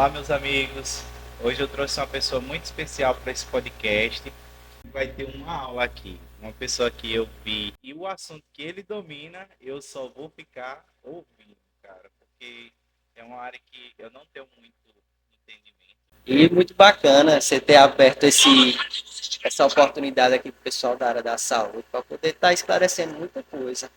Olá, meus amigos. Hoje eu trouxe uma pessoa muito especial para esse podcast. Vai ter uma aula aqui, uma pessoa que eu vi e o assunto que ele domina, eu só vou ficar ouvindo, cara, porque é uma área que eu não tenho muito entendimento. E muito bacana você ter aberto essa oportunidade aqui para o pessoal da área da saúde, para poder estar esclarecendo muita coisa.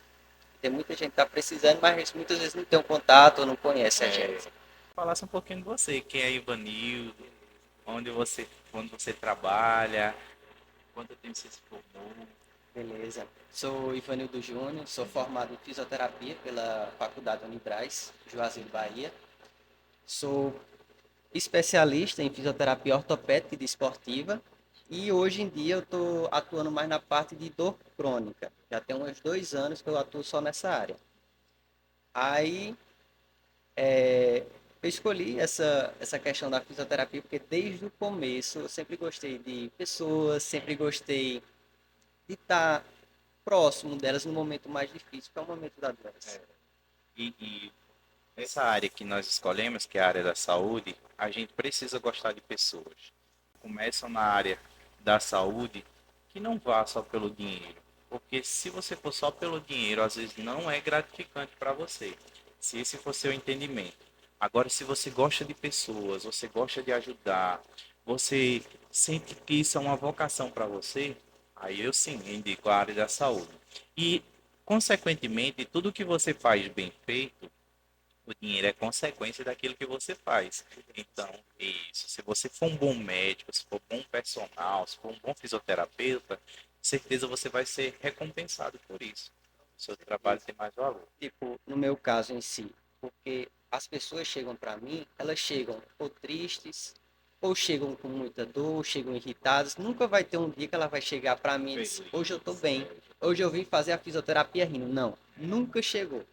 Tem muita gente que está precisando, mas muitas vezes não tem um contato ou não conhece a gente. Falasse um pouquinho de você, quem é Ivanildo, onde você trabalha, quanto tempo você se formou. Beleza. Sou Ivanildo Júnior, sou formado em fisioterapia pela Faculdade Unibraz, Juazeiro, Bahia. Sou especialista em fisioterapia ortopédica e desportiva. E hoje em dia eu estou atuando mais na parte de dor crônica. Já tem uns 2 anos que eu atuo só nessa área. Aí eu escolhi essa questão da fisioterapia porque desde o começo eu sempre gostei de pessoas, sempre gostei de estar próximo delas no momento mais difícil, que é o momento da doença. E essa área que nós escolhemos, que é a área da saúde, a gente precisa gostar de pessoas. Começam na área da saúde, que não vá só pelo dinheiro. Porque se você for só pelo dinheiro, às vezes não é gratificante para você. Se esse for seu entendimento. Agora, se você gosta de pessoas, você gosta de ajudar, você sente que isso é uma vocação para você, aí eu sim indico a área da saúde. E, consequentemente, tudo que você faz bem feito, o dinheiro é consequência daquilo que você faz. Então, isso. Se você for um bom médico, se for um bom personal, se for um bom fisioterapeuta, certeza você vai ser recompensado por isso. O seu trabalho tem mais valor. Tipo, no meu caso em si, porque as pessoas chegam para mim, elas chegam ou tristes, ou chegam com muita dor, ou chegam irritadas. Nunca vai ter um dia que ela vai chegar para mim e dizer, hoje eu estou bem, hoje eu vim fazer a fisioterapia rindo. Não, nunca chegou.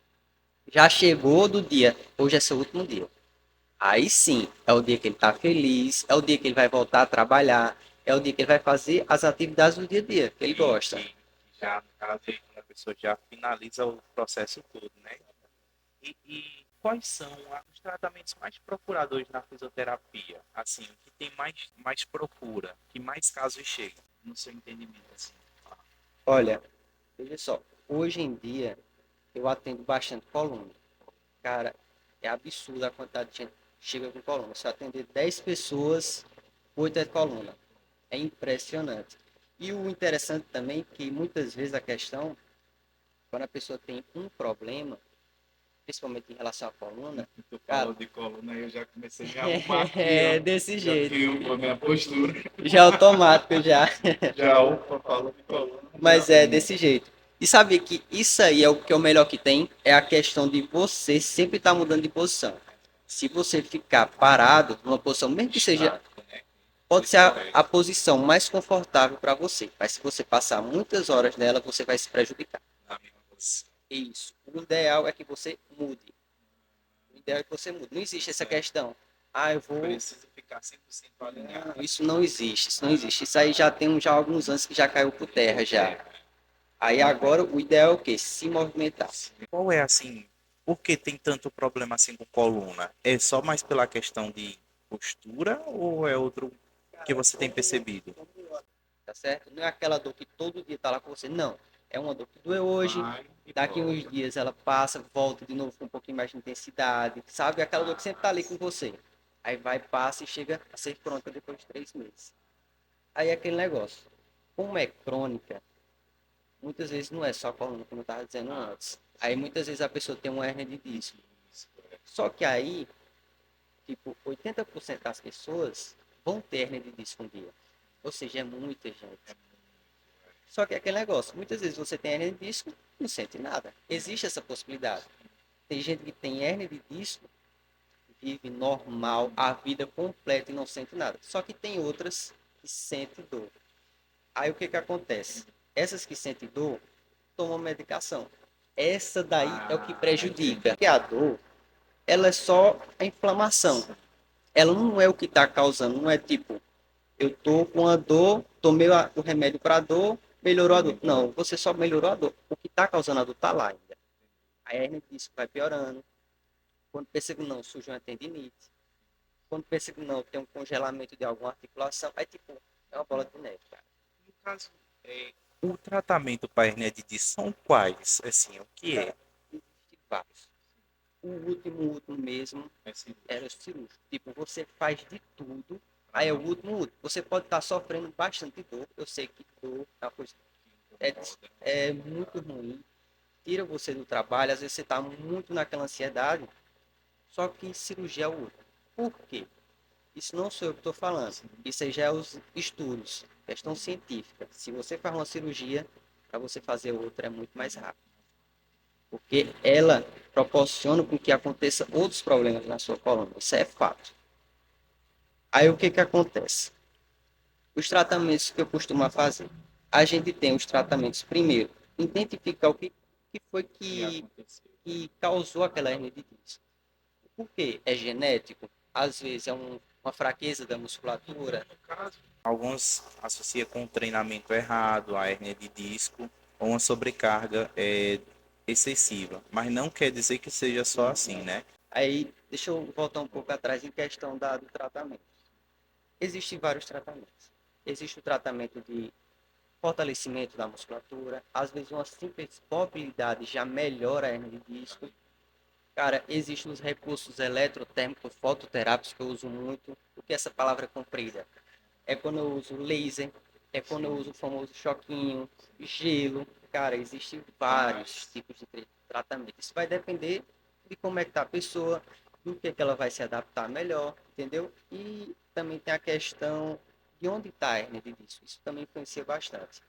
Já chegou do dia, hoje é seu último dia. Aí sim, é o dia que ele está feliz, é o dia que ele vai voltar a trabalhar, é o dia que ele vai fazer as atividades do dia a dia, que ele gosta. Já, no caso, quando a pessoa já finaliza o processo todo, né? E quais são os tratamentos mais procurados na fisioterapia? Assim, o que tem mais procura, que mais casos chegam, no seu entendimento, assim? Olha, veja só, hoje em dia eu atendo bastante coluna. Cara, é absurda a quantidade de gente que chega com coluna. Se eu atender 10 pessoas, 8 é coluna. É impressionante. E o interessante também é que muitas vezes a questão, quando a pessoa tem um problema, principalmente em relação à coluna, Tu cara, falou de coluna, eu já comecei a me arrumar aqui, é ó. desse Já jeito. filmo a minha postura. Já é automático já. Já, opa, falou de coluna, já Mas é arrumo. desse jeito. E sabe que isso aí é o que é o melhor que tem? É a questão de você sempre estar mudando de posição. Se você ficar parado numa posição, mesmo que seja, Estático, né? pode ser Desse a jeito. posição mais confortável para você. Mas se você passar muitas horas nela, você vai se prejudicar. Na mesma posição. Isso. O ideal é que você mude. O ideal é que você mude. Não existe essa questão. Ah, eu vou. Preciso ficar 100% alinhado. Não, isso não existe. Isso não existe. Isso aí já tem já alguns anos que já caiu por terra já. Aí agora o ideal é o quê? Se movimentar. Qual é assim? Por que tem tanto problema assim com coluna? É só mais pela questão de postura ou é outro que você tem percebido? Tá certo? Não é aquela dor que todo dia tá lá com você, não. É uma dor que doeu hoje, Vai e daqui uns volta. dias ela passa, volta de novo com um pouquinho mais de intensidade, sabe? Aquela dor que sempre tá ali com você. Aí vai, passa e chega a ser crônica depois de 3 meses. Aí é aquele negócio. Como é crônica, muitas vezes não é só a coluna, como eu estava dizendo antes. Aí muitas vezes a pessoa tem uma hernia de disco. Só que aí, tipo, 80% das pessoas vão ter hernia de disco um dia. Ou seja, é muita gente. Só que é aquele negócio, muitas vezes você tem hernia de disco e não sente nada. Existe essa possibilidade. Tem gente que tem hernia de disco, vive normal, a vida completa e não sente nada. Só que tem outras que sentem dor. Aí o que que acontece? Essas que sentem dor, tomam medicação. Essa daí é o que prejudica. Porque a dor, ela é só a inflamação. Ela não é o que está causando, não é tipo, eu tô com a dor, tomei o remédio para dor, melhorou a dor. Não, você só melhorou a dor. O que está causando a dor está lá ainda. A hernia disso vai piorando. Quando percebo, não, surgiu uma tendinite. Quando pensa que não, tem um congelamento de alguma articulação, aí tipo, é uma bola de neve, cara. No caso, o tratamento para hernia de disco são quais? Assim, o que é? Cara, existe vários. O último mesmo Esse era o cirúrgico. Tipo, você faz de tudo, aí é o último. Você pode estar sofrendo bastante dor. Eu sei que dor é uma coisa é, é muito ruim. Tira você do trabalho, às vezes você está muito naquela ansiedade, só que cirurgia é o outro. Por quê? Isso não sou eu que estou falando. Isso aí já é os estudos, questão científica. Se você faz uma cirurgia, para você fazer outra é muito mais rápido. Porque ela proporciona com que aconteça outros problemas na sua coluna. Isso é fato. Aí o que que acontece? Os tratamentos que eu costumo fazer. A gente tem os tratamentos, primeiro, identificar que foi que causou aquela hernia de disco. Por quê? É genético? Às vezes é uma fraqueza da musculatura. alguns associam com um treinamento errado, a hérnia de disco, ou uma sobrecarga excessiva. Mas não quer dizer que seja só assim, né? Aí, deixa eu voltar um pouco atrás em questão do tratamento. Existem vários tratamentos. Existe o tratamento de fortalecimento da musculatura. Às vezes uma simples mobilidade já melhora a hernia de disco. Cara, existem os recursos eletrotérmicos fototerápicos que eu uso muito. O que é essa palavra comprida? É quando eu uso laser, é quando eu uso o famoso choquinho, gelo. Cara, existem vários tipos de tratamento. Isso vai depender de como é que tá a pessoa, do que ela vai se adaptar melhor, entendeu? E também tem a questão de onde está a hernia de disco. Isso também influencia bastante.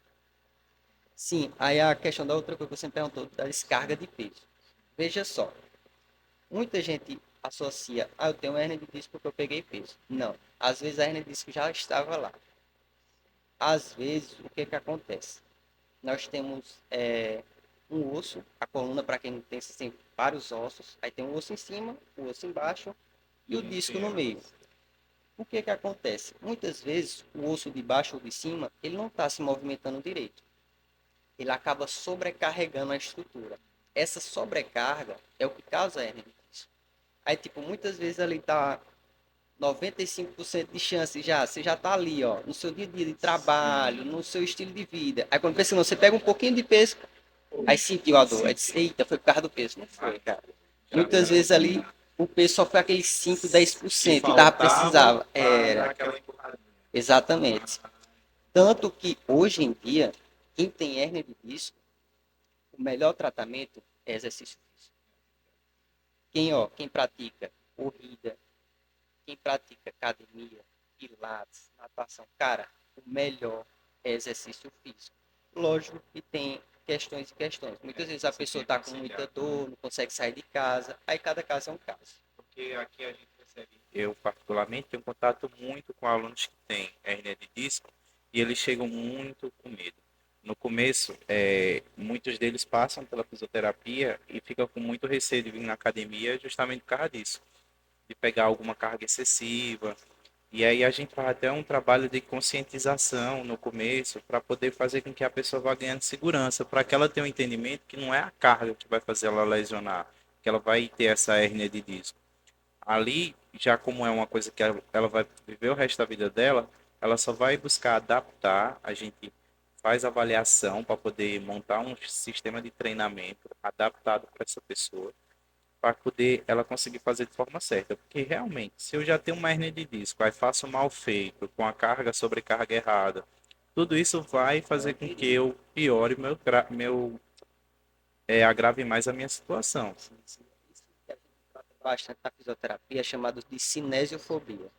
Sim, aí a questão da outra coisa que você me perguntou, da descarga de peso. Veja só, muita gente associa, eu tenho hernia de disco porque eu peguei peso. Não, às vezes a hernia de disco já estava lá. Às vezes, o que que acontece? Nós temos um osso, a coluna, para quem não tem, tem vários ossos, aí tem um osso em cima, o osso embaixo e o disco no meio. O que que acontece? Muitas vezes, o osso de baixo ou de cima, ele não está se movimentando direito. Ele acaba sobrecarregando a estrutura. Essa sobrecarga é o que causa a hernia de disco. Aí, tipo, muitas vezes ali tá 95% de chance já, você já tá ali, ó, no seu dia a dia de trabalho, no seu estilo de vida. Aí quando pensa, não, você pega um pouquinho de peso, aí sentiu a dor, aí diz, eita, foi por causa do peso. Não foi, cara. Muitas vezes ali, o peso só foi aqueles 5, 10% e tava precisava. Era, exatamente. Tanto que hoje em dia, quem tem hérnia de disco, o melhor tratamento é exercício físico. Quem pratica corrida, quem pratica academia, pilates, natação, cara, o melhor é exercício físico. Lógico que tem questões e questões. Muitas vezes a pessoa está com muita dor, não consegue sair de casa, aí cada caso é um caso. Porque aqui a gente recebe. Eu, particularmente, tenho contato muito com alunos que têm hérnia de disco e eles chegam muito com medo. No começo, muitos deles passam pela fisioterapia e ficam com muito receio de vir na academia justamente por causa disso, de pegar alguma carga excessiva. E aí a gente faz até um trabalho de conscientização no começo para poder fazer com que a pessoa vá ganhando segurança, para que ela tenha um entendimento que não é a carga que vai fazer ela lesionar, que ela vai ter essa hérnia de disco. Ali, já como é uma coisa que ela vai viver o resto da vida dela, ela só vai buscar adaptar. A gente faz avaliação para poder montar um sistema de treinamento adaptado para essa pessoa, para poder ela conseguir fazer de forma certa. Porque realmente, se eu já tenho uma hernia de disco, aí faço mal feito, com a carga, sobrecarga errada, tudo isso vai fazer com que eu piore agrave mais a minha situação. Bastante na fisioterapia é chamado de cinesiofobia,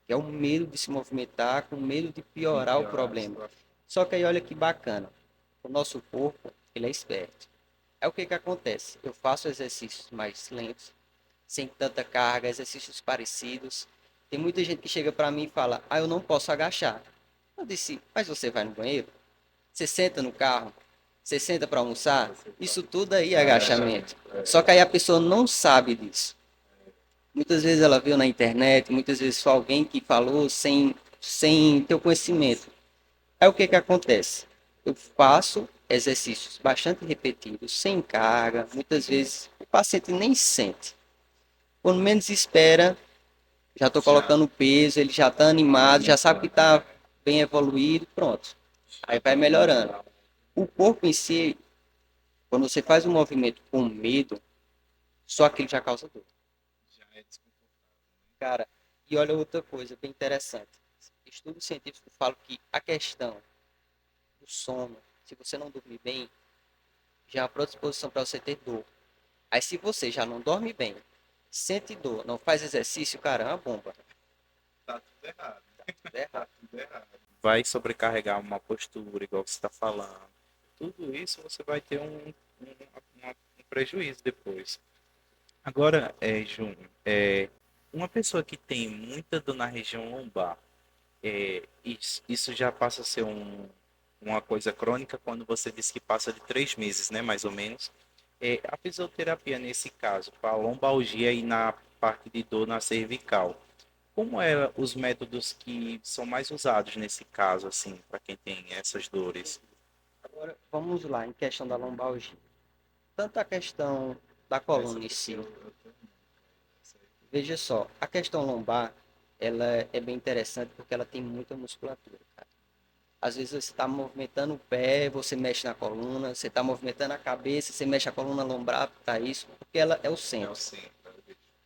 que é o medo de se movimentar, com medo de piorar o problema. Só que aí olha que bacana, o nosso corpo, ele é esperto. É o que que acontece? Eu faço exercícios mais lentos, sem tanta carga, exercícios parecidos. Tem muita gente que chega para mim e fala, eu não posso agachar. Eu disse, mas você vai no banheiro? Você senta no carro? Você senta para almoçar? Isso tudo aí é agachamento. Só que aí a pessoa não sabe disso. Muitas vezes ela viu na internet, muitas vezes foi alguém que falou sem ter o conhecimento. Aí o que que acontece? Eu faço exercícios bastante repetidos, sem carga, muitas vezes o paciente nem sente. Quando menos espera, Já tô Já, colocando peso, ele já tá animado, já sabe que tá bem evoluído, pronto. Aí vai melhorando. O corpo em si, quando você faz um movimento com medo, só aquilo já causa dor. já é desconfortável. Cara, e olha outra coisa bem interessante. Estudos científicos falam que a questão do sono, se você não dormir bem, já é uma predisposição para você ter dor. Aí se você já não dorme bem, sente dor, não faz exercício, cara, é uma bomba. Tá tudo errado. Tudo errado. Tudo errado. Vai sobrecarregar uma postura, igual você está falando. Tudo isso você vai ter um prejuízo depois. Agora, Júnior, uma pessoa que tem muita dor na região lombar, isso já passa a ser uma coisa crônica quando você diz que passa de 3 meses, né, mais ou menos. A fisioterapia, nesse caso, para a lombalgia e na parte de dor na cervical, como é os métodos que são mais usados nesse caso, assim, para quem tem essas dores? Agora, vamos lá, em questão da lombalgia. Tanto a questão da Essa coluna em porque si, eu tenho essa aí. veja só, a questão lombar, ela é bem interessante porque ela tem muita musculatura, cara. Às vezes você está movimentando o pé, você mexe na coluna, você está movimentando a cabeça, você mexe a coluna lombar, tá isso, porque ela é o É o centro. centro.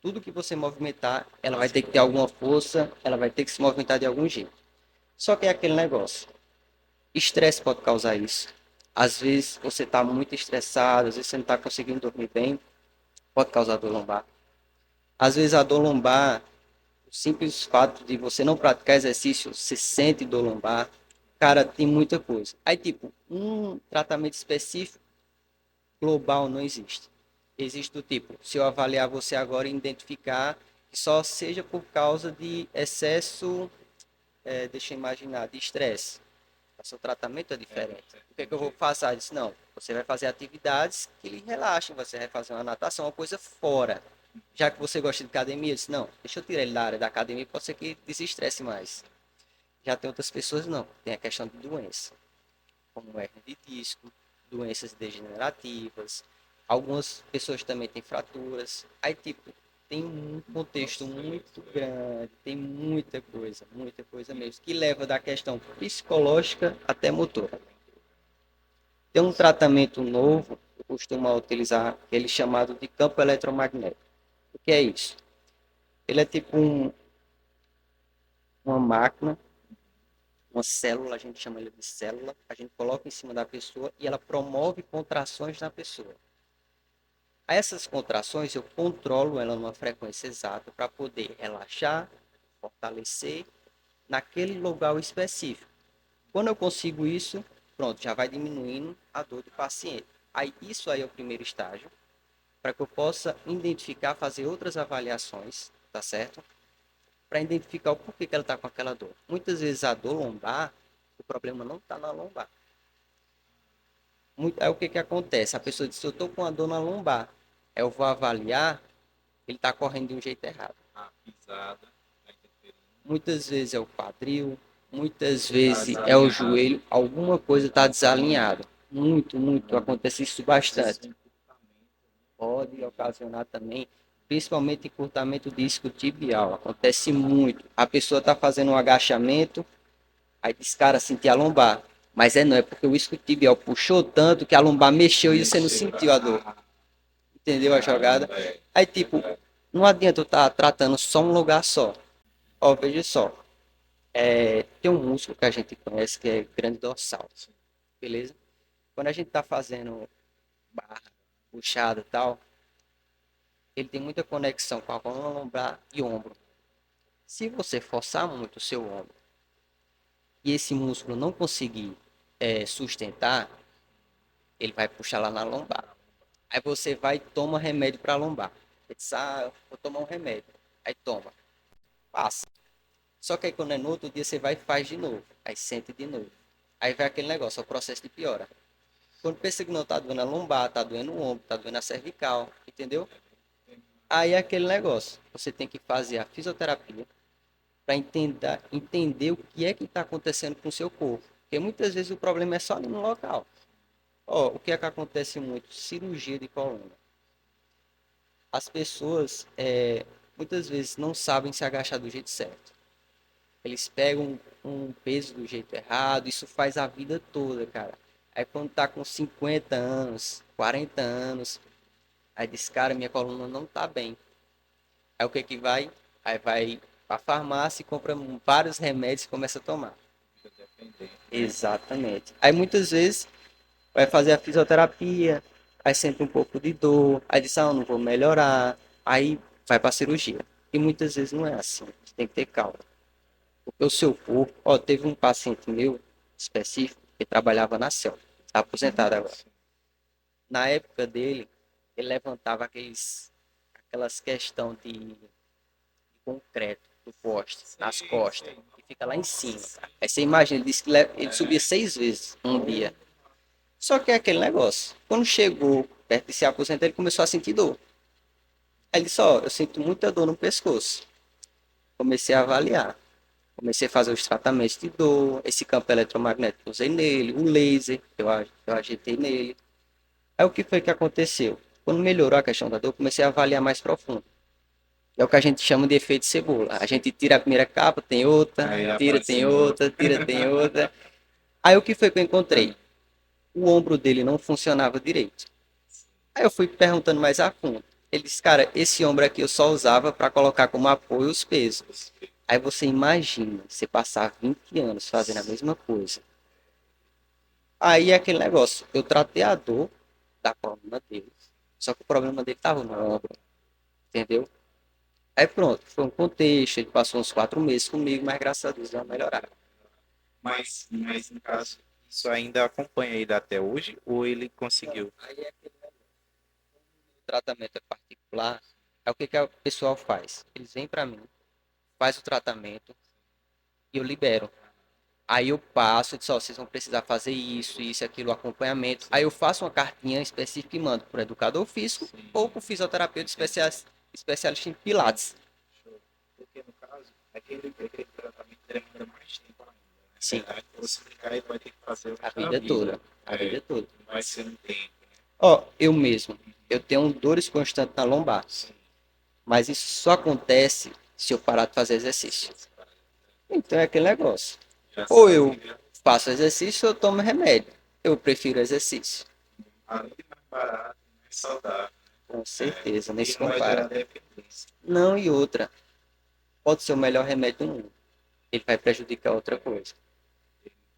Tudo que você movimentar, ela vai ter que ter alguma força, ela vai ter que se movimentar de algum jeito. Só que é aquele negócio. Estresse pode causar isso. Às vezes você está muito estressado, às vezes você não está conseguindo dormir bem, pode causar dor lombar. Às vezes a dor lombar, o simples fato de você não praticar exercício, você sente dor lombar. Cara, tem muita coisa. Aí, tipo, um tratamento específico global não existe. Existe do tipo, se eu avaliar você agora e identificar que só seja por causa de excesso, deixa eu imaginar, de estresse. O seu tratamento é diferente. O que é que eu vou fazer? Eu disse, não, você vai fazer atividades que lhe relaxem, você vai fazer uma natação, uma coisa fora. Já que você gosta de academia, eu disse, não, deixa eu tirar ele da área da academia, pode ser que desestresse mais. Já tem outras pessoas, não. Tem a questão de doença, como hernia de disco, doenças degenerativas. Algumas pessoas também têm fraturas. Aí, tipo, tem um contexto muito grande, tem muita coisa mesmo, que leva da questão psicológica até motora. Tem um tratamento novo, eu costumo utilizar, ele chamado de campo eletromagnético. O que é isso? Ele é tipo uma máquina, uma célula, a gente chama ele de célula, a gente coloca em cima da pessoa e ela promove contrações na pessoa. A essas contrações eu controlo ela numa frequência exata para poder relaxar, fortalecer naquele lugar específico. Quando eu consigo isso, pronto, já vai diminuindo a dor do paciente. Aí isso aí é o primeiro estágio, para que eu possa identificar, fazer outras avaliações, tá certo? Para identificar o porquê que ela está com aquela dor. Muitas vezes a dor lombar, o problema não está na lombar. Aí o que que acontece? A pessoa diz, eu estou com a dor na lombar. Eu vou avaliar, ele está correndo de um jeito errado. A pisada, a interferência. Muitas vezes é o quadril, muitas vezes é o joelho, alguma coisa está desalinhada. Muito, acontece isso bastante. Pode ocasionar também, principalmente encurtamento de disco tibial. Acontece muito. A pessoa está fazendo um agachamento, aí diz, cara, senti a lombar. Mas não, é porque o isquiotibial puxou tanto que a lombar mexeu e você não sentiu a dor. Entendeu a jogada? Aí, tipo, não adianta eu estar tratando só um lugar só. Ó, veja só. Tem um músculo que a gente conhece que é grande dorsal. Beleza? Quando a gente está fazendo barra, puxada e tal, ele tem muita conexão com a coluna lombar e ombro. Se você forçar muito o seu ombro e esse músculo não conseguir sustentar, ele vai puxar lá na lombar. Aí você vai e toma remédio para lombar. Ele diz, vou tomar um remédio. Aí toma, passa. Só que aí quando é no outro dia você vai e faz de novo. Aí sente de novo. Aí vai aquele negócio, é o processo de piora. Quando pensa que não tá doendo a lombar, tá doendo o ombro, tá doendo a cervical, entendeu? Aí é aquele negócio. Você tem que fazer a fisioterapia para entender o que é que está acontecendo com o seu corpo. Porque muitas vezes o problema é só ali no local. Ó, o que é que acontece muito? Cirurgia de coluna. As pessoas muitas vezes não sabem se agachar do jeito certo. Eles pegam um peso do jeito errado, isso faz a vida toda, cara. Aí quando tá com 50 anos, 40 anos, aí diz, cara, minha coluna não tá bem. Aí o que que vai? Aí vai pra farmácia e compra vários remédios e começa a tomar. Fica dependente, né? Exatamente. Aí muitas vezes vai fazer a fisioterapia, aí sente um pouco de dor, aí diz, ah, eu não vou melhorar, aí vai para cirurgia. E muitas vezes não é assim, você tem que ter calma. Porque o seu corpo, ó, teve um paciente meu específico que trabalhava na Cel, está aposentado agora. Na época dele, ele levantava aquelas questão de concreto do poste nas Sim, costas, sim. que fica lá em Nossa cima, cara. Senhora. Aí você imagina, ele disse que ele subia 6 vezes um dia. Só que é aquele negócio. Quando chegou perto de se aposentar, ele começou a sentir dor. Aí ele disse, ó, eu sinto muita dor no pescoço. Comecei a avaliar. Comecei a fazer os tratamentos de dor, esse campo eletromagnético eu usei nele, o laser eu ajeitei nele. Aí o que foi que aconteceu? Quando melhorou a questão da dor, comecei a avaliar mais profundo. É o que a gente chama de efeito cebola. A gente tira a primeira capa, tem outra, Aí tira, aparece tem um outro. outra, tira, tem outra. Aí o que foi que eu encontrei? O ombro dele não funcionava direito. Aí eu fui perguntando mais a fundo. Ele disse, cara, esse ombro aqui eu só usava para colocar como apoio os pesos. Aí você imagina, você passar 20 anos fazendo a mesma coisa. Aí é aquele negócio, eu tratei a dor da coluna dele, só que o problema dele estava no ombro, entendeu? Aí pronto, foi um contexto, ele passou uns 4 meses comigo, mas graças a Deus deu uma melhorada. Mas no caso, isso ainda acompanha ele até hoje ou ele conseguiu? Aí é aquele tratamento é particular, é o que que o pessoal faz? Eles vêm para mim, faz o tratamento e eu libero. Aí eu passo, eu disse, ó, vocês vão precisar fazer isso, isso, aquilo, acompanhamento. Aí eu faço uma cartinha específica e mando para o educador físico Sim, ou para o fisioterapeuta entendi. especialista em pilates. Show. Porque no caso, aquele tratamento demanda mais tempo ainda. Né? Sim, Apesar de você ficar aí, vai ter que fazer o a resto da vida vida. toda, a É, vida toda. não vai ser um tempo. Ó, eu mesmo, eu tenho dores constantes na lombar, Sim, mas isso só acontece se eu parar de fazer exercício. Então é aquele negócio. já Ou eu sabe. faço exercício ou eu tomo remédio. Eu prefiro exercício. Além de mais barato, mais saudável. Com É, certeza, nem e se não vai gerar compara. dependência. Não, e outra, pode ser o melhor remédio do mundo. Ele vai prejudicar outra coisa.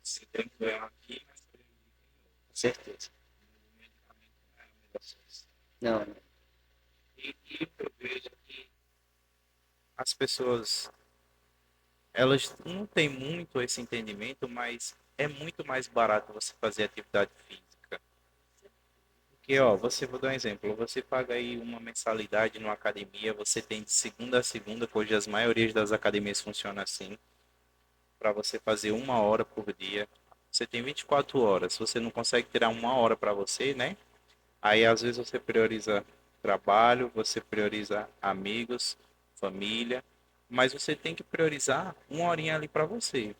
Se tem que ganhar aqui, mas prejudica Com certeza. o medicamento não é a melhor solução. Não, não. E eu vejo que as pessoas, elas não têm muito esse entendimento, mas é muito mais barato você fazer atividade física. Porque, ó, você, vou dar um exemplo, você paga aí uma mensalidade numa academia, você tem de segunda a segunda, hoje as maiorias das academias funcionam assim, para você fazer 1 hora por dia. Você tem 24 horas, você não consegue tirar 1 hora para você, né? Aí às vezes você prioriza trabalho, você prioriza amigos, família, mas você tem que priorizar 1 horinha ali para você.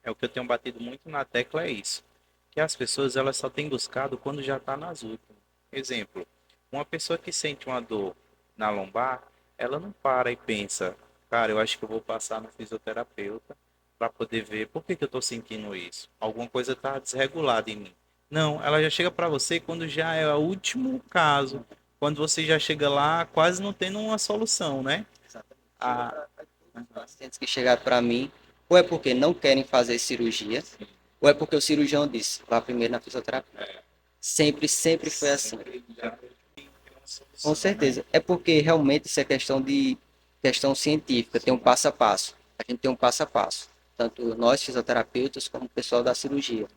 É o que eu tenho batido muito na tecla é isso, que as pessoas elas só têm buscado quando já está nas últimas. Exemplo, uma pessoa que sente uma dor na lombar, ela não para e pensa, cara, eu acho que eu vou passar no fisioterapeuta para poder ver por que que eu estou sentindo isso. Alguma coisa está desregulada em mim. Não, ela já chega para você quando já é o último caso, quando você já chega lá quase não tendo uma solução, né? Exatamente. Chega Ah, para todos os pacientes que chegaram para mim, ou é porque não querem fazer cirurgia, ou é porque o cirurgião disse, vá primeiro na fisioterapia. Sempre, sempre foi assim. sempre já tem uma Com solução, né? certeza. É porque realmente isso é questão científica, tem um passo a passo. A gente tem um passo a passo. Tanto nós fisioterapeutas como o pessoal da cirurgia.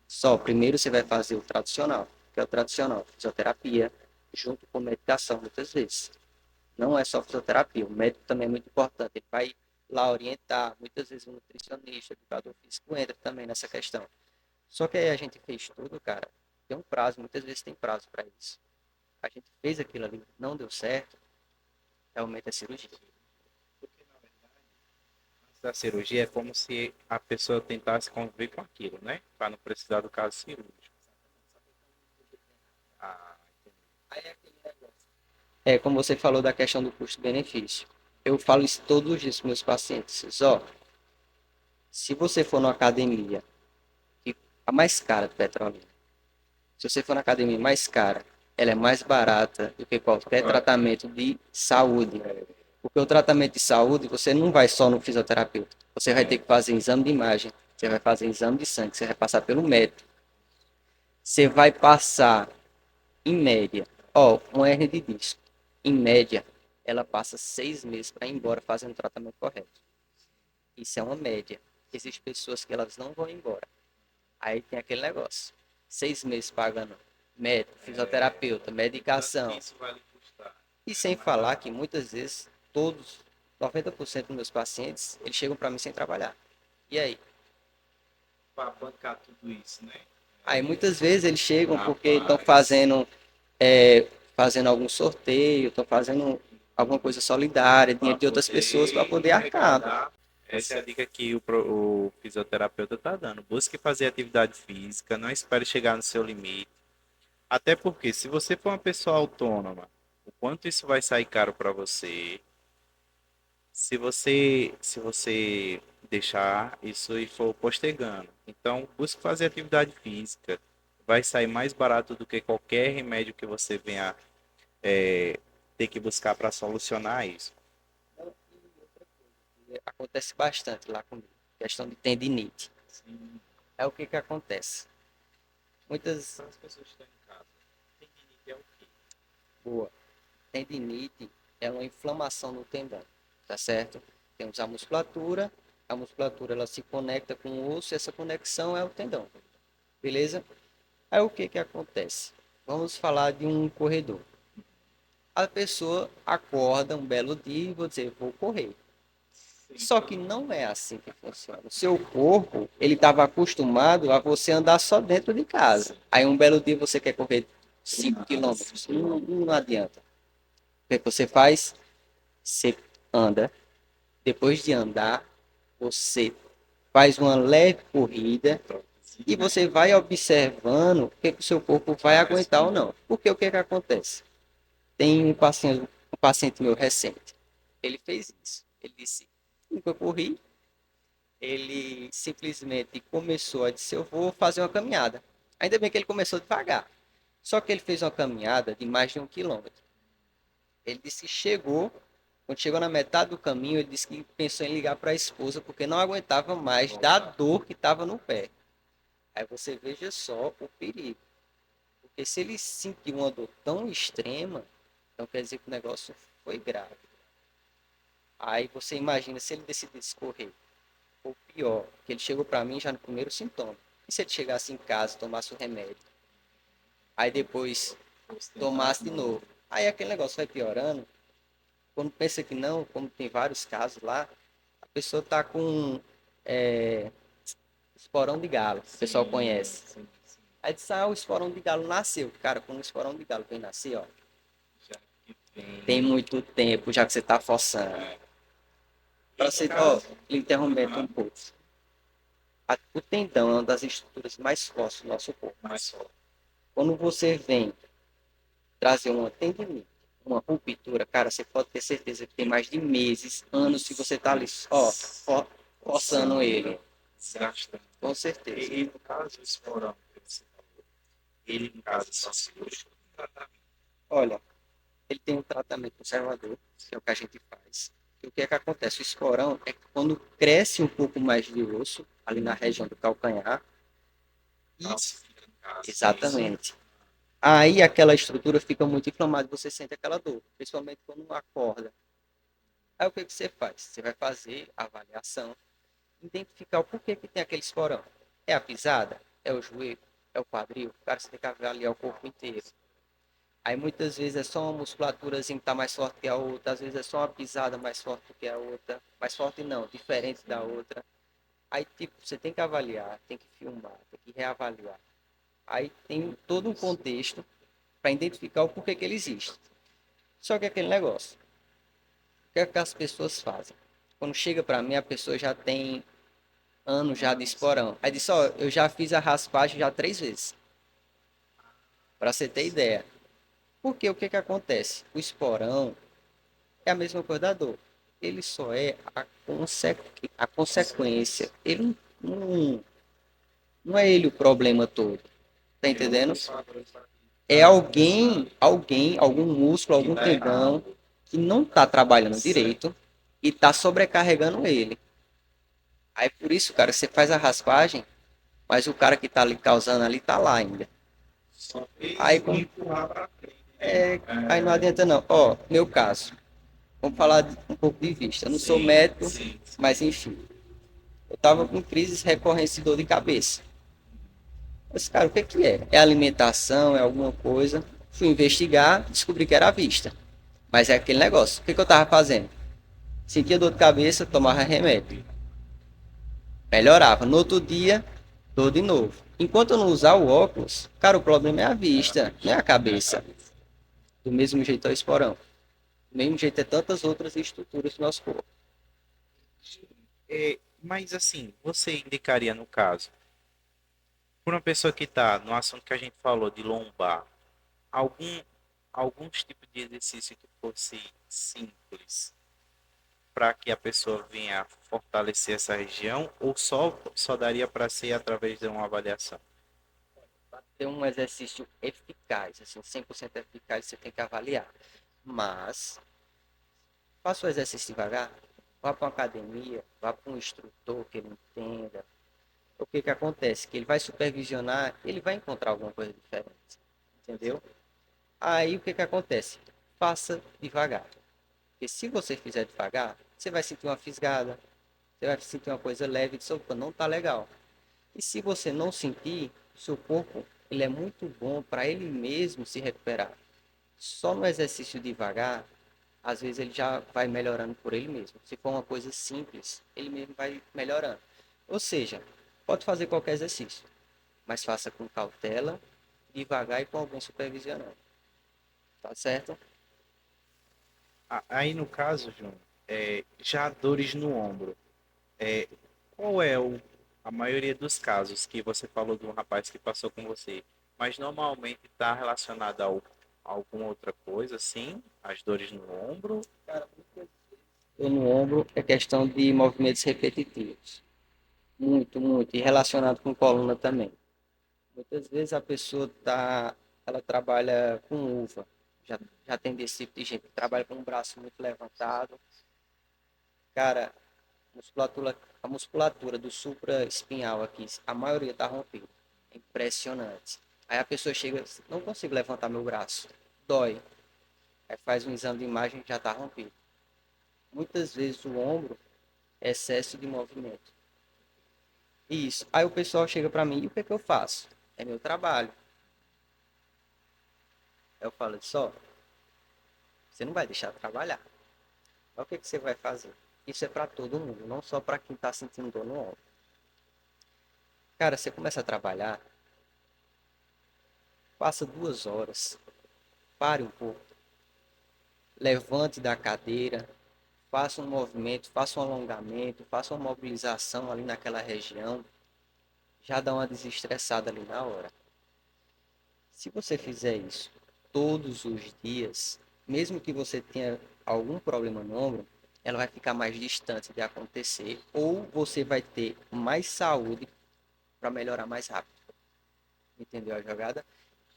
Só, primeiro você vai fazer o tradicional, que é o tradicional, fisioterapia, junto com medicação, muitas vezes. Não é só fisioterapia, o médico também é muito importante. Ele vai lá orientar, muitas vezes o nutricionista, o educador físico entra também nessa questão. Só que aí a gente fez tudo, cara, tem um prazo, muitas vezes tem prazo para isso. A gente fez aquilo ali, não deu certo, realmente é cirurgia. Porque, na verdade, antes da cirurgia é como se a pessoa tentasse conviver com aquilo, né? Para não precisar do caso cirúrgico. Ah, entendi. Aí é aquele negócio. É, como você falou da questão do custo-benefício. Eu falo isso todos os dias para meus pacientes. Ó, se você for numa academia, que a mais cara do Petrolina, se você for na academia mais cara, ela é mais barata do que qualquer tratamento de saúde. Porque o tratamento de saúde, você não vai só no fisioterapeuta. Você vai ter que fazer exame de imagem, você vai fazer exame de sangue, você vai passar pelo médico. Você vai passar, em média, ó, uma hernia de disco. Em média, ela passa 6 meses para ir embora fazendo o tratamento correto. Isso é uma média. Existem pessoas que elas não vão embora. Aí tem aquele negócio. 6 meses pagando médico, fisioterapeuta, medicação. Isso vai lhe custar. E sem falar que muitas vezes, todos, 90% dos meus pacientes, eles chegam para mim sem trabalhar. E aí? Para bancar tudo isso, né? Aí muitas vezes eles chegam porque estão Rapaz, fazendo algum sorteio, estão fazendo alguma coisa solidária, dinheiro de outras pessoas para poder arcar. arrecadar. Essa é a dica que o fisioterapeuta está dando. Busque fazer atividade física, não espere chegar no seu limite. Até porque, se você for uma pessoa autônoma, o quanto isso vai sair caro para você, se você deixar isso e for postergando. Então, busque fazer atividade física. Vai sair mais barato do que qualquer remédio que você venha ter que buscar para solucionar isso. Acontece bastante lá comigo, questão de tendinite. Sim, É o que que acontece? Muitas, para as pessoas que estão em casa, tendinite é o quê? boa, tendinite é uma inflamação no tendão, tá certo? Temos a musculatura ela se conecta com o osso e essa conexão é o tendão, beleza? Aí o que que acontece? Vamos falar de um corredor. A pessoa acorda um belo dia e vou dizer, vou correr. Só que não é assim que funciona. O seu corpo, ele estava acostumado a você andar só dentro de casa. Aí um belo dia você quer correr 5 quilômetros. Não adianta. O que você faz? Você anda. Depois de andar, você faz uma leve corrida e você vai observando o que o seu corpo vai aguentar ou não. Porque o que que acontece? Tem um paciente meu recente. Ele fez isso. Ele disse, nunca corri. Ele simplesmente começou a dizer, eu vou fazer uma caminhada. Ainda bem que ele começou devagar. Só que ele fez uma caminhada de mais de 1 quilômetro. Ele disse que chegou, quando chegou na metade do caminho, ele disse que pensou em ligar para a esposa porque não aguentava mais da dor que estava no pé. Aí você veja só o perigo. Porque se ele sentiu uma dor tão extrema, então quer dizer que o negócio foi grave. Aí você imagina se ele decidisse correr. Ou pior, que ele chegou para mim já no primeiro sintoma. E se ele chegasse em casa, tomasse o remédio, aí depois tomasse de novo. Aí aquele negócio vai piorando. Quando pensa que não, como tem vários casos lá, a pessoa tá com é, esporão de galo, o pessoal conhece. Aí diz, o esporão de galo nasceu. Cara, quando o esporão de galo vem nascer, ó, Já que tem. tem muito tempo já que você tá forçando. Para você, ó, interrompendo um pouco. O tendão é uma das estruturas mais fortes do nosso corpo. Mais forte. Quando você vem trazer uma tendinite, uma ruptura, cara, você pode ter certeza que tem mais de meses, anos que você tá ali, ó, forçando ele. Desgastando. Com certeza. E no caso, o esporão que você falou, ele no caso só se busca um tratamento. Olha, ele tem um tratamento conservador, que é o que a gente faz. E o que é que acontece? O esporão é que quando cresce um pouco mais de osso, ali na região do calcanhar, e Calcifica no caso. exatamente. Aí aquela estrutura fica muito inflamada e você sente aquela dor, principalmente quando acorda. Aí o que que você faz? Você vai fazer a avaliação, identificar o porquê que tem aquele esporão. É a pisada? É o joelho? É o quadril? Cara, você tem que avaliar o corpo inteiro. Aí muitas vezes é só uma musculaturazinha que tá mais forte que a outra, às vezes é só uma pisada mais forte que a outra. Mais forte não, diferente da outra. Aí tipo, você tem que avaliar, tem que filmar, tem que reavaliar. Aí tem todo um contexto para identificar o porquê que ele existe. Só que é aquele negócio, o que é que as pessoas fazem? Quando chega para mim, a pessoa já tem anos já de esporão. Aí diz, ó, eu já fiz a raspagem já 3 vezes. Para você ter ideia. Porque o que que acontece? O esporão é a mesma coisa da dor. ele só é a consequência. Ele não é ele o problema todo. Tá entendendo? É algum músculo, algum tendão que não está trabalhando direito e está sobrecarregando ele. Aí por isso, cara, você faz a raspagem, mas o cara que tá ali causando ali tá lá ainda. Aí, aí não adianta não. Ó, meu caso, vamos falar um pouco de vista. Eu não sou médico, mas enfim. Eu tava com crises recorrentes de dor de cabeça. Eu disse, cara, o que que é? É alimentação, é alguma coisa? Fui investigar, descobri que era a vista. Mas é aquele negócio. O que que eu tava fazendo? Sentia dor de cabeça, tomava remédio. Melhorava. No outro dia, dor de novo. Enquanto eu não usar o óculos, cara, o problema é a vista, não é a cabeça. Do mesmo jeito é o esporão. Do mesmo jeito é tantas outras estruturas do nosso corpo. Mas assim, você indicaria no caso, para uma pessoa que está no assunto que a gente falou de lombar, algum alguns tipos de exercício que fosse simples para que a pessoa venha fortalecer essa região ou só daria para ser através de uma avaliação? Ter um exercício eficaz, assim, 100% eficaz, você tem que avaliar. Mas, faça o exercício devagar, vá para uma academia, vá para um instrutor que ele entenda. O que que acontece? Que ele vai supervisionar, ele vai encontrar alguma coisa diferente. Entendeu? Aí o que que acontece? Faça devagar. Porque se você fizer devagar, você vai sentir uma fisgada, você vai sentir uma coisa leve, de opa, não tá legal. E se você não sentir, seu corpo ele é muito bom para ele mesmo se recuperar. Só no exercício devagar, às vezes ele já vai melhorando por ele mesmo. Se for uma coisa simples, ele mesmo vai melhorando. Ou seja, pode fazer qualquer exercício, mas faça com cautela, devagar e com alguém supervisionando. Tá certo? Aí no caso, João, já dores no ombro, é, qual é a maioria dos casos que você falou de um rapaz que passou com você, mas normalmente está relacionado a alguma outra coisa, assim, as dores no ombro? Ou no ombro é questão de movimentos repetitivos. Muito, muito. E relacionado com coluna também. Muitas vezes a pessoa ela trabalha com uva. Já, já tem desse tipo de gente que trabalha com o braço muito levantado. Cara, a musculatura do supraespinhal aqui, a maioria tá rompida. É impressionante. Aí a pessoa chega, não consigo levantar meu braço. Dói. Aí faz um exame de imagem e já tá rompido. Muitas vezes o ombro é excesso de movimento. Isso. Aí o pessoal chega para mim, e o que é que eu faço? É meu trabalho. Eu falo, só, você não vai deixar de trabalhar. Mas o que é que você vai fazer? Isso é para todo mundo, não só para quem está sentindo dor no ombro. Cara, você começa a trabalhar, passa 2 horas, pare um pouco, levante da cadeira, faça um movimento, faça um alongamento, faça uma mobilização ali naquela região, já dá uma desestressada ali na hora. Se você fizer isso todos os dias, mesmo que você tenha algum problema no ombro, ela vai ficar mais distante de acontecer ou você vai ter mais saúde para melhorar mais rápido. Entendeu a jogada?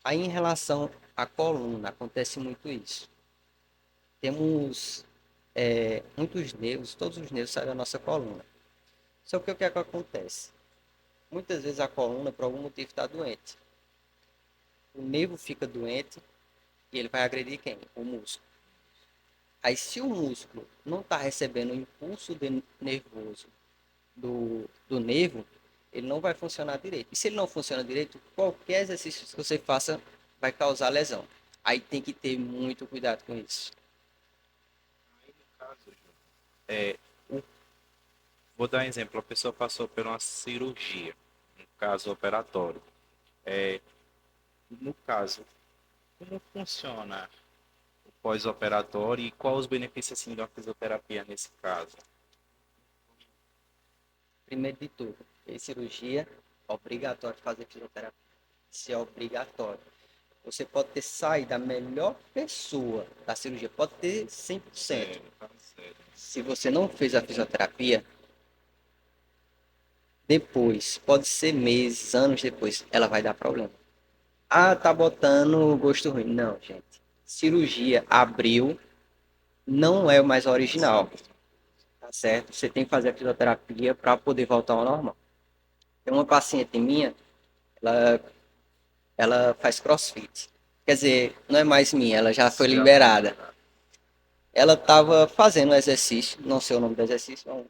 Aí em relação à coluna, acontece muito isso. Temos muitos nervos, todos os nervos saem da nossa coluna. Só que o que é que acontece? Muitas vezes a coluna, por algum motivo, está doente. O nervo fica doente e ele vai agredir quem? O músculo. Aí, se o músculo não está recebendo o impulso nervoso do nervo, ele não vai funcionar direito. E se ele não funciona direito, qualquer exercício que você faça vai causar lesão. Aí tem que ter muito cuidado com isso. Aí no caso, João, o- vou dar um exemplo, a pessoa passou por uma cirurgia, um caso operatório. É, no caso, como funciona o pós-operatório e quais os benefícios assim, da fisioterapia nesse caso? Primeiro de tudo, em cirurgia, obrigatório fazer fisioterapia. Isso é obrigatório. Você pode ter saído a melhor pessoa da cirurgia, pode ter 100%. Sério, tá sério. se você não fez a fisioterapia, depois, pode ser meses, anos depois, ela vai dar problema. Ah, tá botando gosto ruim. Não, gente. Cirurgia abriu, não é o mais original, tá certo? Você tem que fazer a fisioterapia para poder voltar ao normal. Tem uma paciente minha, ela, ela faz crossfit. Quer dizer, não é mais minha, ela já foi liberada. Ela estava fazendo o exercício, não sei o nome do exercício, não.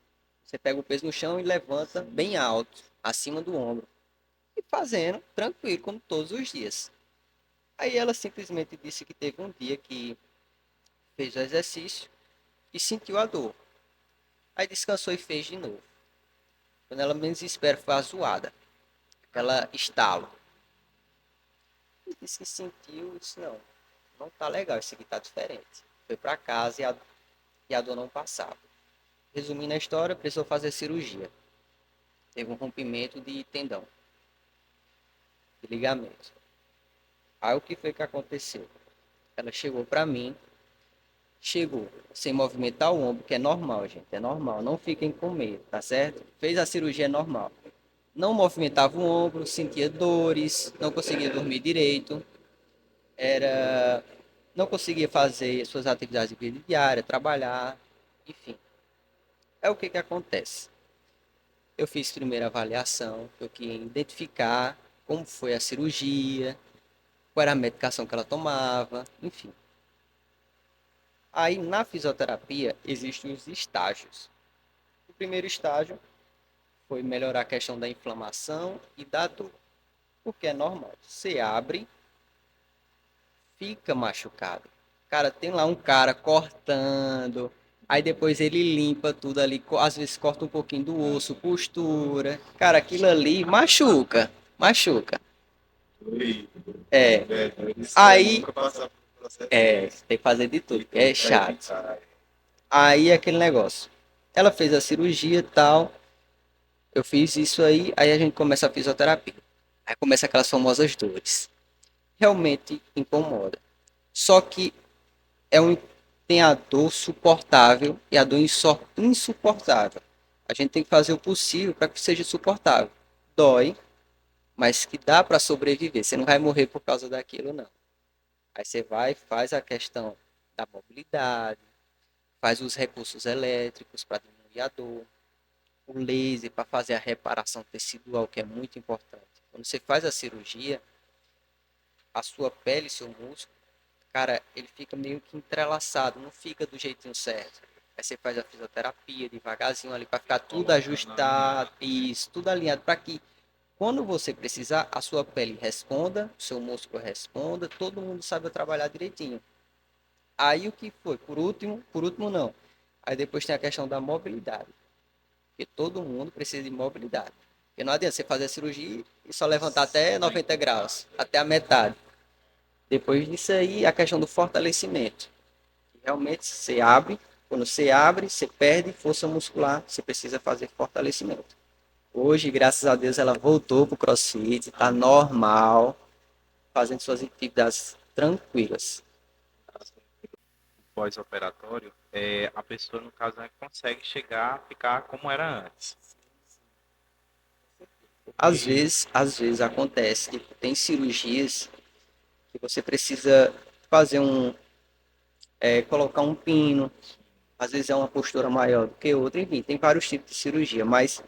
Você pega o peso no chão e levanta bem alto, acima do ombro. E fazendo, tranquilo, como todos os dias. Aí ela simplesmente disse que teve um dia que fez o exercício e sentiu a dor. Aí descansou e fez de novo. Quando ela menos espera, foi a zoada. Aquela estalo. E disse que sentiu, disse, não, não tá legal, isso aqui tá diferente. Foi para casa e a dor não passava. Resumindo a história, precisou fazer cirurgia. Teve um rompimento de tendão, de ligamento. Aí o que foi que aconteceu? Ela chegou para mim, chegou sem movimentar o ombro, que é normal, gente, é normal, não fiquem com medo, tá certo? Fez a cirurgia normal. Não movimentava o ombro, sentia dores, não conseguia dormir direito, era não conseguia fazer suas atividades de vida diária, trabalhar, enfim. É o que acontece. Eu fiz primeira avaliação, eu queria identificar como foi a cirurgia, qual era a medicação que ela tomava, enfim. Aí na fisioterapia existem os estágios. O primeiro estágio foi melhorar a questão da inflamação e da dor, porque é normal. Você abre, fica machucado. Cara, tem lá um cara cortando, aí depois ele limpa tudo ali, às vezes corta um pouquinho do osso, costura. Cara, aquilo ali machuca, machuca. É, aí tem que fazer de tudo, é chato. Aí é aquele negócio. Ela fez a cirurgia e tal, eu fiz isso aí a gente começa a fisioterapia. Aí começa aquelas famosas dores. Realmente incomoda. Só que é um, tem a dor suportável e a dor insuportável. A gente tem que fazer o possível para que seja suportável. Dói, mas que dá para sobreviver. Você não vai morrer por causa daquilo, não. Aí você vai, faz a questão da mobilidade, faz os recursos elétricos para diminuir a dor, o laser para fazer a reparação tecidual, que é muito importante. Quando você faz a cirurgia, a sua pele, seu músculo, cara, ele fica meio que entrelaçado, não fica do jeitinho certo. Aí você faz a fisioterapia devagarzinho ali para ficar tudo ajustado, isso, tudo alinhado para que quando você precisar, a sua pele responda, o seu músculo responda, todo mundo saiba trabalhar direitinho. Aí o que foi? Por último não. Aí depois tem a questão da mobilidade, porque todo mundo precisa de mobilidade. Porque não adianta você fazer a cirurgia e só levantar até 90 graus, até a metade. Depois disso aí, a questão do fortalecimento. Realmente você abre, quando você abre, você perde força muscular, você precisa fazer fortalecimento. Hoje, graças a Deus, ela voltou pro CrossFit, está normal, fazendo suas atividades tranquilas. Pós-operatório, a pessoa, no caso, né, consegue chegar a ficar como era antes. Às vezes acontece que tem cirurgias que você precisa fazer colocar um pino, às vezes é uma postura maior do que outra, enfim, tem vários tipos de cirurgia, mas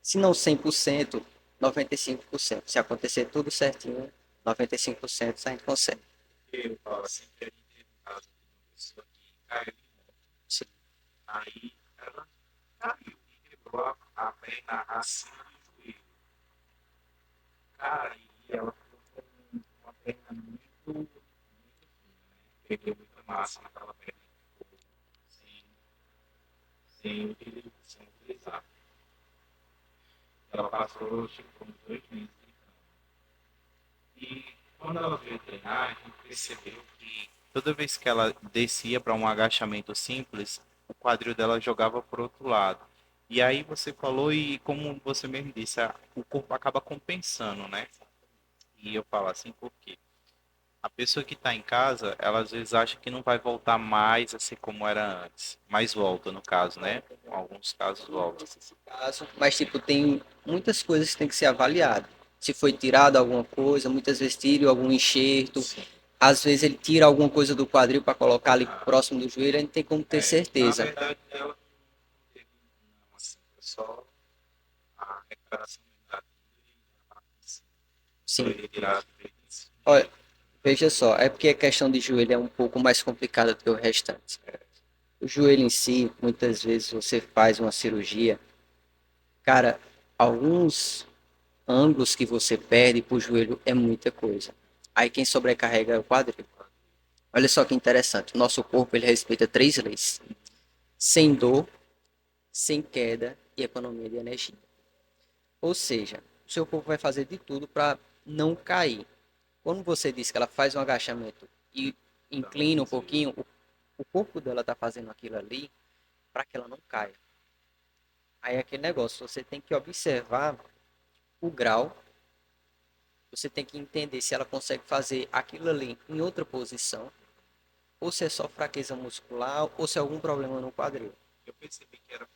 se não 100%, 95%. Se acontecer tudo certinho, 95% a gente consegue. Eu falo assim, que a gente teve um caso de uma pessoa que caiu de moto. Sim. Aí ela caiu e quebrou a perna acima do joelho. Cara, e ela ficou com uma perna muito fina, né? Perdeu muita massa naquela perna que ficou sem utilizar. Ela passou, tipo, uns 2 meses de cama. E quando ela veio treinar, a gente percebeu que toda vez que ela descia para um agachamento simples, o quadril dela jogava para o outro lado. E aí você falou, e como você mesmo disse, o corpo acaba compensando, né? E eu falo assim, por quê? A pessoa que está em casa, ela às vezes acha que não vai voltar mais a ser como era antes. Mas volta, no caso, né? Em alguns casos volta. Nesse caso, mas tipo, tem muitas coisas que tem que ser avaliado. Se foi tirado alguma coisa, muitas vezes tira algum enxerto, Sim. às vezes ele tira alguma coisa do quadril para colocar ali próximo do joelho, a gente tem como ter Na certeza. verdade, ela não teve, não, assim, foi só a recuperação da dor e Sim. foi tirado isso. Olha, veja só, é porque a questão de joelho é um pouco mais complicada do que o restante. O joelho em si, muitas vezes você faz uma cirurgia, cara, alguns ângulos que você perde pro joelho é muita coisa. Aí quem sobrecarrega é o quadril. Olha só que interessante, o nosso corpo ele respeita três leis: sem dor, sem queda e economia de energia. Ou seja, o seu corpo vai fazer de tudo para não cair. Quando você diz que ela faz um agachamento e inclina um pouquinho, o corpo dela está fazendo aquilo ali para que ela não caia. Aí é aquele negócio, você tem que observar o grau, você tem que entender se ela consegue fazer aquilo ali em outra posição, ou se é só fraqueza muscular, ou se é algum problema no quadril. Eu percebi que era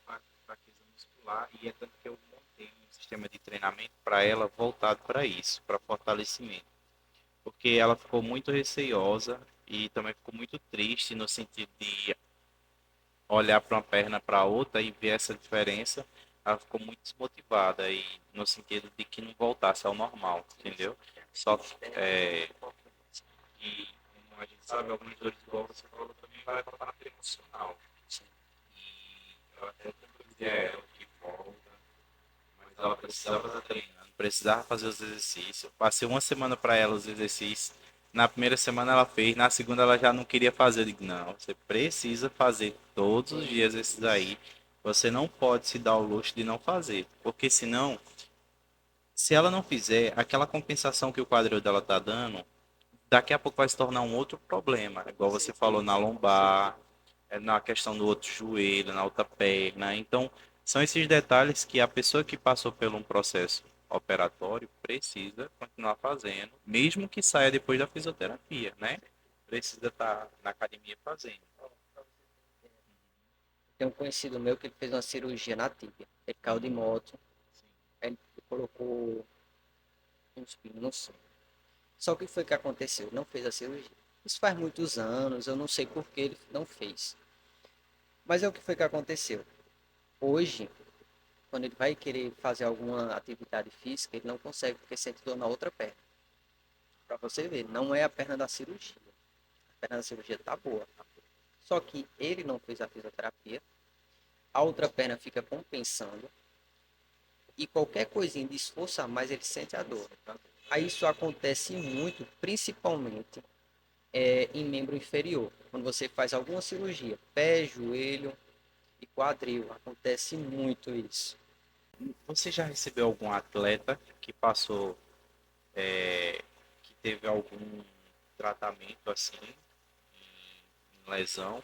fraqueza muscular e é tanto que eu montei um sistema de treinamento para ela voltado para isso, para fortalecimento. Porque ela ficou muito receiosa e também ficou muito triste no sentido de olhar para uma perna para a outra e ver essa diferença. Ela ficou muito desmotivada e no sentido de que não voltasse ao normal, entendeu? Só que, como a gente sabe, algumas dores igual você falou também vai voltar na emocional. E eu até dizia a ela que volta, mas ela precisava estar treinando, precisava fazer os exercícios. Eu passei uma semana para ela os exercícios. Na primeira semana ela fez, na segunda ela já não queria fazer. Eu digo, não, você precisa fazer todos os dias esses aí. Você não pode se dar o luxo de não fazer, porque senão, se ela não fizer, aquela compensação que o quadril dela tá dando, daqui a pouco vai se tornar um outro problema, igual você falou na lombar, na questão do outro joelho, na outra perna. Então, são esses detalhes que a pessoa que passou por um processo operatório precisa continuar fazendo, mesmo que saia depois da fisioterapia, né? Precisa estar na academia fazendo. Tem um conhecido meu que ele fez uma cirurgia na tíbia. Ele caiu de moto, aí ele colocou uns pinos. Só que foi que aconteceu? Não fez a cirurgia. Isso faz muitos anos, eu não sei por que ele não fez. Mas é o que foi que aconteceu. Hoje, quando ele vai querer fazer alguma atividade física, ele não consegue porque sente dor na outra perna. Para você ver, não é a perna da cirurgia. A perna da cirurgia tá boa. Só que ele não fez a fisioterapia, a outra perna fica compensando e qualquer coisinha de esforço a mais ele sente a dor. Aí isso acontece muito, principalmente em membro inferior. Quando você faz alguma cirurgia, pé, joelho e quadril, acontece muito isso. Você já recebeu algum atleta que passou, que teve algum tratamento assim, em lesão?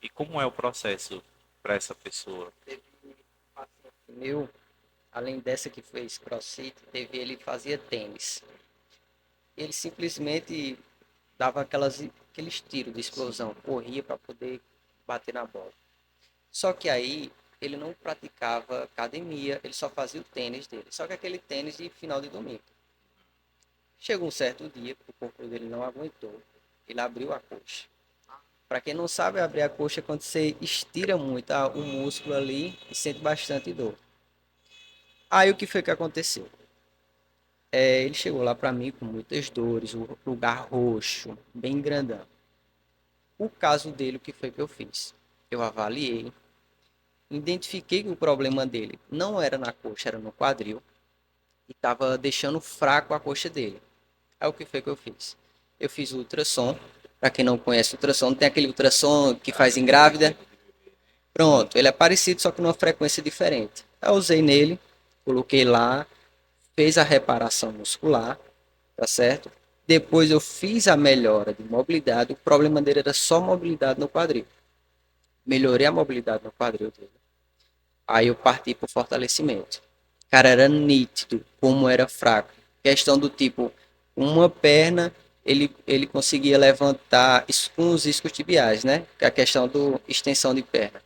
E como é o processo para essa pessoa? Teve um paciente meu, além dessa que fez crossfit, teve ele que fazia tênis. Ele simplesmente dava aqueles tiros de explosão, corria para poder bater na bola. Só que aí ele não praticava academia, ele só fazia o tênis dele. Só que aquele tênis de final de domingo. Chegou um certo dia que o corpo dele não aguentou. Ele abriu a coxa. Para quem não sabe, abrir a coxa é quando você estira muito o músculo ali e sente bastante dor. Aí o que foi que aconteceu? Ele chegou lá para mim com muitas dores, o lugar roxo, bem grandão. O caso dele, o que foi que eu fiz? Eu avaliei, identifiquei que o problema dele não era na coxa, era no quadril e estava deixando fraco a coxa dele. Aí o que foi que eu fiz? Eu fiz o ultrassom. Para quem não conhece o ultrassom, tem aquele ultrassom que faz em grávida. Pronto, ele é parecido, só que numa frequência diferente. Eu usei nele, coloquei lá, fez a reparação muscular, tá certo? Depois eu fiz a melhora de mobilidade. O problema dele era só mobilidade no quadril. Melhorei a mobilidade no quadril dele. Aí eu parti pro fortalecimento. Cara, era nítido como era fraco. Questão do tipo, uma perna ele conseguia levantar com os isquiotibiais, né? Que é a questão do extensão de perna,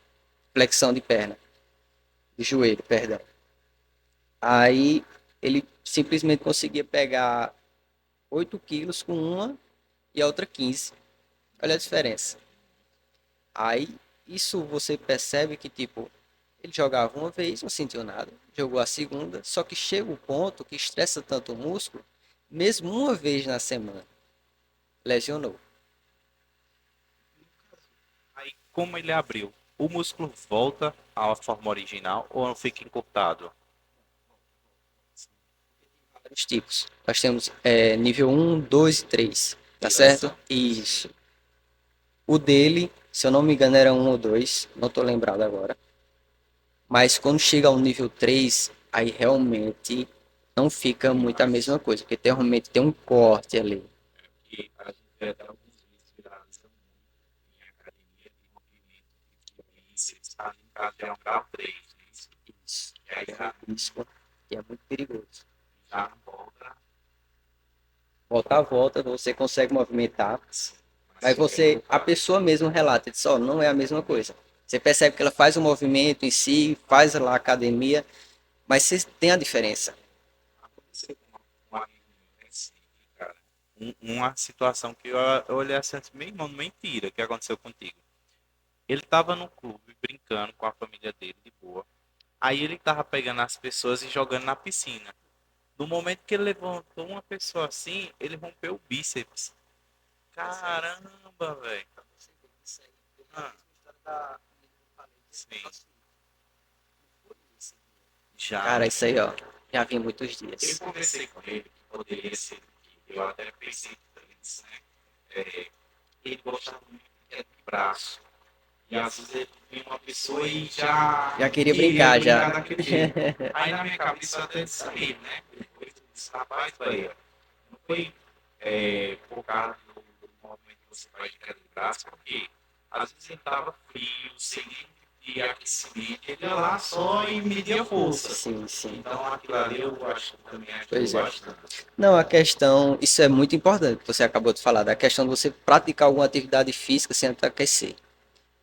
flexão de perna, de joelho, perdão. Aí ele simplesmente conseguia pegar 8 quilos com uma e a outra 15. Olha a diferença. Aí isso você percebe que, tipo, ele jogava uma vez, não sentiu nada, jogou a segunda, só que chega o ponto que estressa tanto o músculo, mesmo uma vez na semana, lesionou. Aí, como ele abriu, o músculo volta à forma original ou fica encurtado? Vários tipos. Nós temos nível um, 2 e 3, tá certo? Direção. Isso. O dele, se eu não me engano, era um ou dois, não tô lembrado agora. Mas quando chega ao nível 3 aí realmente não fica muito a mesma coisa, porque realmente tem um corte ali. E a gente vê até alguns vídeos viralizam muito em academia de movimento de violência, está em casa de um grau 3, isso. Isso. E aí já, Isso que é muito perigoso. já não volta, Volta a volta, você consegue movimentar, mas mas fica a encurtado. pessoa mesmo relata, diz, ó, não é a mesma coisa. Você percebe que ela faz o movimento em si, faz lá a academia, mas você tem a diferença. Aconteceu com um amigo meu recente, cara. Uma situação que eu olhei assim, meu irmão, mentira, que aconteceu contigo. Ele tava no clube brincando com a família dele de boa. Aí ele tava pegando as pessoas e jogando na piscina. No momento que ele levantou uma pessoa assim, ele rompeu o bíceps. Caramba, velho. Ah, sim. Já. Cara, isso aí, ó, já vi muitos Eu dias. conversei com ele que poderia ser. Eu até pensei antes, né? É, ele gostava muito de braço. E às vezes ele vem uma pessoa e já Já queria queria brincar, já. brincar daquele jeito. Aí na minha cabeça eu até disse a ele, né? Depois eu disse, rapaz, velho, não foi por causa do movimento que você faz de queda de braço, porque às vezes ele estava frio, sem nenhum tipo de aquecimento, ele ia lá só e media força. Sim, sim. Então aquilo ali eu acho que também ajudou Pois é. bastante. Não, a questão, isso é muito importante, que você acabou de falar, da questão de você praticar alguma atividade física sem aquecer.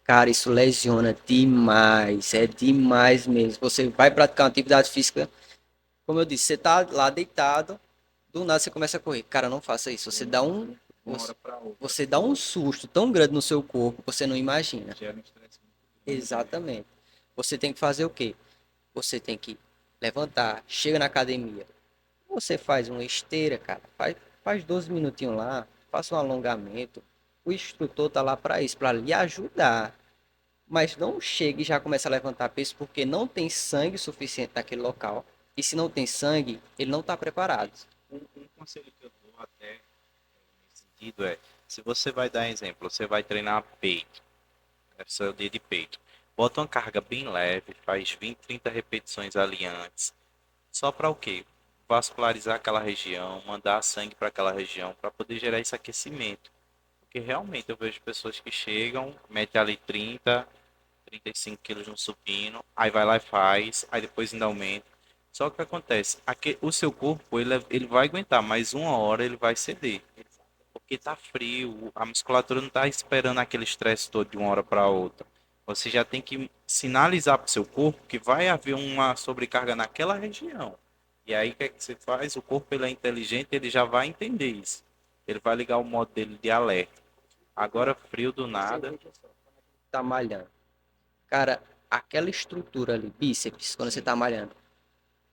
Cara, isso lesiona demais, é demais mesmo. Você vai praticar uma atividade física, como eu disse, você tá lá deitado, do nada você começa a correr. Cara, não faça isso. Uma hora para outra. Você dá um susto tão grande no seu corpo, que você não imagina. Gera um estresse muito grande, né? Exatamente. Você tem que fazer o quê? Você tem que levantar, chega na academia. Você faz uma esteira, cara. Faz 12 minutinhos lá, faça um alongamento. O instrutor tá lá para isso, para lhe ajudar. Mas não chegue e já comece a levantar peso porque não tem sangue suficiente naquele local. E se não tem sangue, ele não está preparado. Um conselho que eu dou até nesse sentido é, se você vai dar exemplo, você vai treinar peito, né, seu dia de peito, bota uma carga bem leve, faz 20, 30 repetições ali antes, só para o quê? Vascularizar aquela região, mandar sangue para aquela região, para poder gerar esse aquecimento. Porque realmente eu vejo pessoas que chegam, metem ali 30, 35 quilos no supino, aí vai lá e faz, aí depois ainda aumenta. Só que o que acontece, aqui, o seu corpo ele vai aguentar, mas uma hora ele vai ceder. Porque tá frio, a musculatura não tá esperando aquele estresse todo de uma hora para outra. Você já tem que sinalizar para o seu corpo que vai haver uma sobrecarga naquela região. E aí o que é que você faz? O corpo ele é inteligente, ele já vai entender isso. Ele vai ligar o modo dele de alerta. Agora frio do nada, Tá malhando. Cara, aquela estrutura ali, bíceps, quando você sim, tá malhando,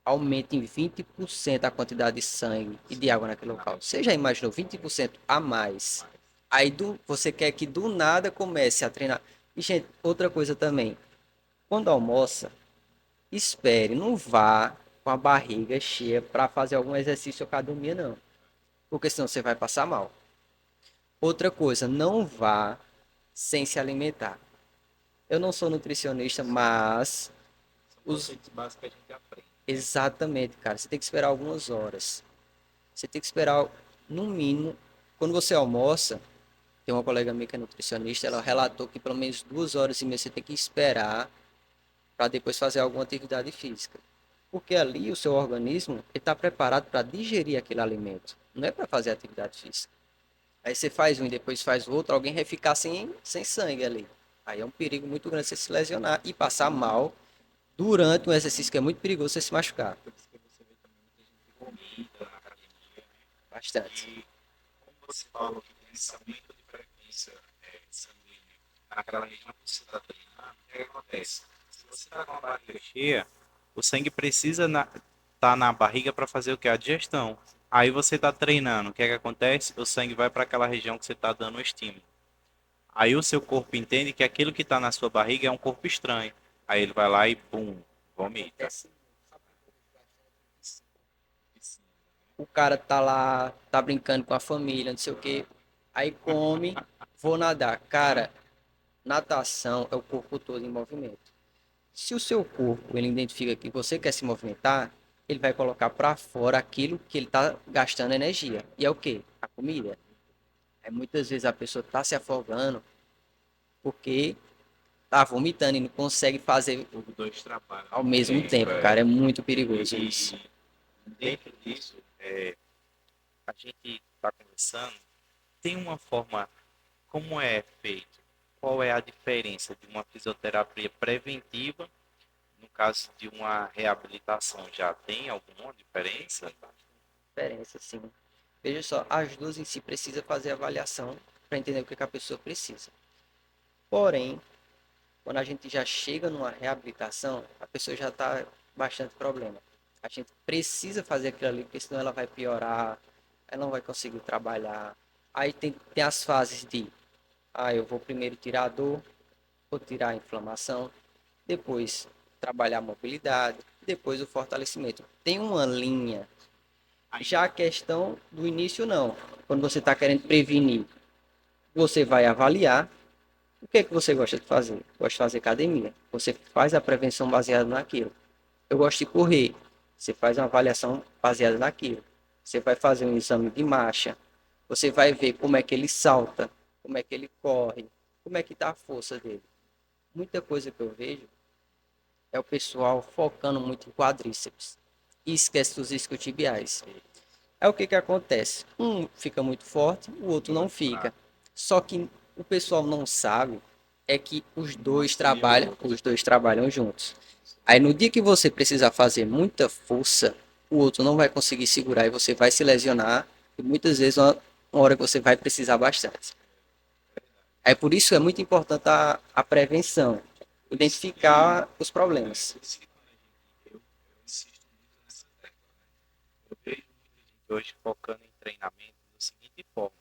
aumenta em 20% a quantidade de sangue e de água naquele local. Você já imaginou 20% a mais? Aí você quer que do nada comece a treinar. E, gente, outra coisa também. Quando almoça, espere, não vá com a barriga cheia para fazer algum exercício ou academia, não. Porque senão você vai passar mal. Outra coisa, não vá sem se alimentar. Eu não sou nutricionista, mas são os conceitos básicos que a gente aprende. exatamente, cara, você tem que esperar algumas horas. Você tem que esperar no mínimo quando você almoça. Tem uma colega minha que é nutricionista, ela relatou que pelo menos 2 horas e meia você tem que esperar para depois fazer alguma atividade física. Porque ali o seu organismo está preparado para digerir aquele alimento, não é para fazer atividade física. Aí você faz um e depois faz o outro, alguém vai ficar sem sangue ali. Aí é um perigo muito grande você se lesionar e passar mal durante um exercício que é muito perigoso você se machucar. Por isso que você vê também muita gente que vomita na academia, né? Bastante. E como você falou que tem esse aumento de frequência sanguínea naquela região que você está treinando, o que acontece? Se você está com a barriga cheia, o sangue precisa estar na barriga para fazer o que? A digestão. Aí você está treinando, o que é que acontece? O sangue vai para aquela região que você está dando o estímulo. Aí o seu corpo entende que aquilo que está na sua barriga é um corpo estranho. Aí ele vai lá e pum, vomita. Acontece. O cara tá lá, tá brincando com a família, não sei o quê. Aí come, vou nadar. Cara, natação é o corpo todo em movimento. Se o seu corpo ele identifica que você quer se movimentar, ele vai colocar para fora aquilo que ele está gastando energia. E é o quê? A comida. Aí muitas vezes a pessoa está se afogando porque tá vomitando e não consegue fazer Os dois trabalham ao ao mesmo tempo. tempo, cara. É muito perigoso isso. E dentro disso, a gente está conversando, tem uma forma, como é feito? Qual é a diferença de uma fisioterapia preventiva, no caso de uma reabilitação? Já tem alguma diferença? Diferença, sim. Veja só, as duas em si precisa fazer avaliação para entender o que a pessoa precisa. Porém, quando a gente já chega numa reabilitação, a pessoa já está bastante problema. A gente precisa fazer aquilo ali, porque senão ela vai piorar, ela não vai conseguir trabalhar. Aí tem as fases de, eu vou primeiro tirar a dor, vou tirar a inflamação, depois trabalhar a mobilidade, depois o fortalecimento. Tem uma linha. Já a questão do início, não. Quando você está querendo prevenir, você vai avaliar o que é que você gosta de fazer. Gosta de fazer academia. Você faz a prevenção baseada naquilo. Eu gosto de correr. Você faz uma avaliação baseada naquilo. Você vai fazer um exame de marcha. Você vai ver como é que ele salta, como é que ele corre, como é que está a força dele. Muita coisa que eu vejo é o pessoal focando muito em quadríceps e esquece dos isquiotibiais. É o que acontece. Um fica muito forte, o outro não fica. Só que o pessoal não sabe é que os dois trabalham juntos. Aí no dia que você precisar fazer muita força, o outro não vai conseguir segurar e você vai se lesionar. E muitas vezes uma hora que você vai precisar bastante. É por isso que é muito importante a prevenção, identificar os problemas. Eu insisto muito nessa tecla, né? Eu vejo muita gente hoje focando em treinamento da seguinte forma.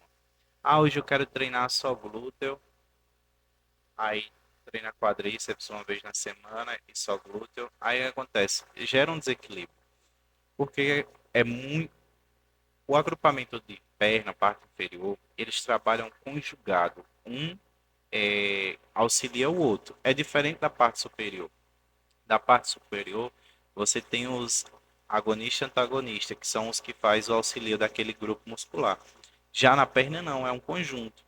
Ah, hoje eu quero treinar só glúteo, aí treina quadríceps uma vez na semana e só glúteo. Aí acontece, gera um desequilíbrio, porque é muito o agrupamento de perna, parte inferior, eles trabalham conjugado. Um auxilia o outro. É diferente da parte superior. Da parte superior, você tem os agonista e antagonista, que são os que faz o auxílio daquele grupo muscular. Já na perna não, é um conjunto.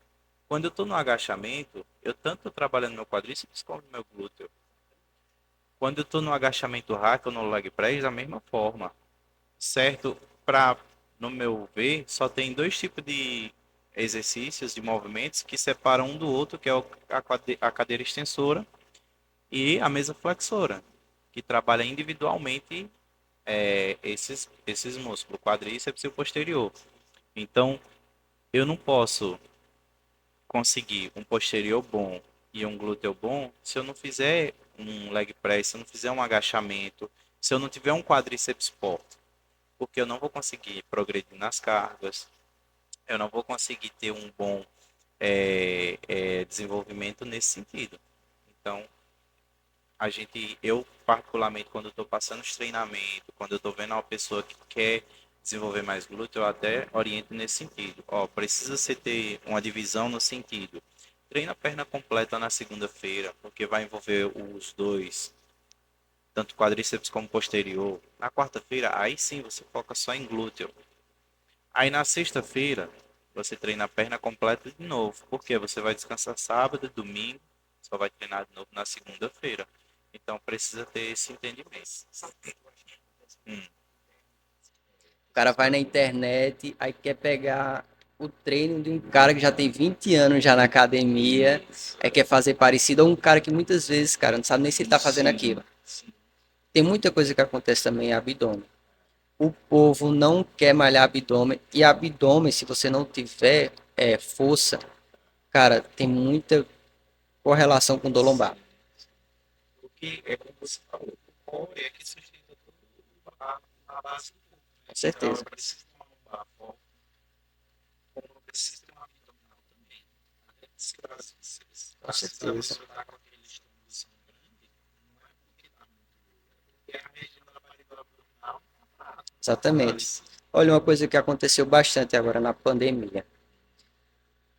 Quando eu estou no agachamento, eu tanto estou trabalhando meu quadríceps como meu glúteo. Quando eu estou no agachamento rack ou no leg press, da mesma forma. Certo? Para, no meu ver, só tem dois tipos de exercícios, de movimentos que separam um do outro, que é a cadeira extensora e a mesa flexora, que trabalha individualmente esses músculos, o quadríceps e o posterior. Então, eu não posso conseguir um posterior bom e um glúteo bom se eu não fizer um leg press, se eu não fizer um agachamento, se eu não tiver um quadríceps forte, porque eu não vou conseguir progredir nas cargas, eu não vou conseguir ter um bom desenvolvimento nesse sentido. Então, eu particularmente, quando estou passando os treinamentos, quando eu estou vendo uma pessoa que quer desenvolver mais glúteo, eu até oriento nesse sentido. Ó, precisa você ter uma divisão no sentido. Treina a perna completa na segunda-feira, porque vai envolver os dois, tanto quadríceps como posterior. Na quarta-feira, aí sim você foca só em glúteo. Aí na sexta-feira, você treina a perna completa de novo, porque você vai descansar sábado e domingo, só vai treinar de novo na segunda-feira. Então precisa ter esse entendimento. Hum, O cara vai na internet, aí quer pegar. o treino de um cara que já tem 20 anos já na academia, quer fazer parecido a um cara que muitas vezes, cara, não sabe nem se ele tá fazendo aquilo. Sim. Tem muita coisa que acontece também em abdômen. O povo não quer malhar abdômen, e abdômen, se você não tiver força, cara, tem muita correlação com dor lombar. Porque é como você falou, o core é que sustenta tudo a base do corpo, né? Com Então eu certeza. preciso de uma lombar forte, como eu preciso ter um abdominal também. Até se Com às vezes a certeza. pessoa está com aquele estômago grande, não é porque está muito duro, é porque a região da barriga abdominal está Exatamente. fortalecida. Olha, uma coisa que aconteceu bastante agora na pandemia.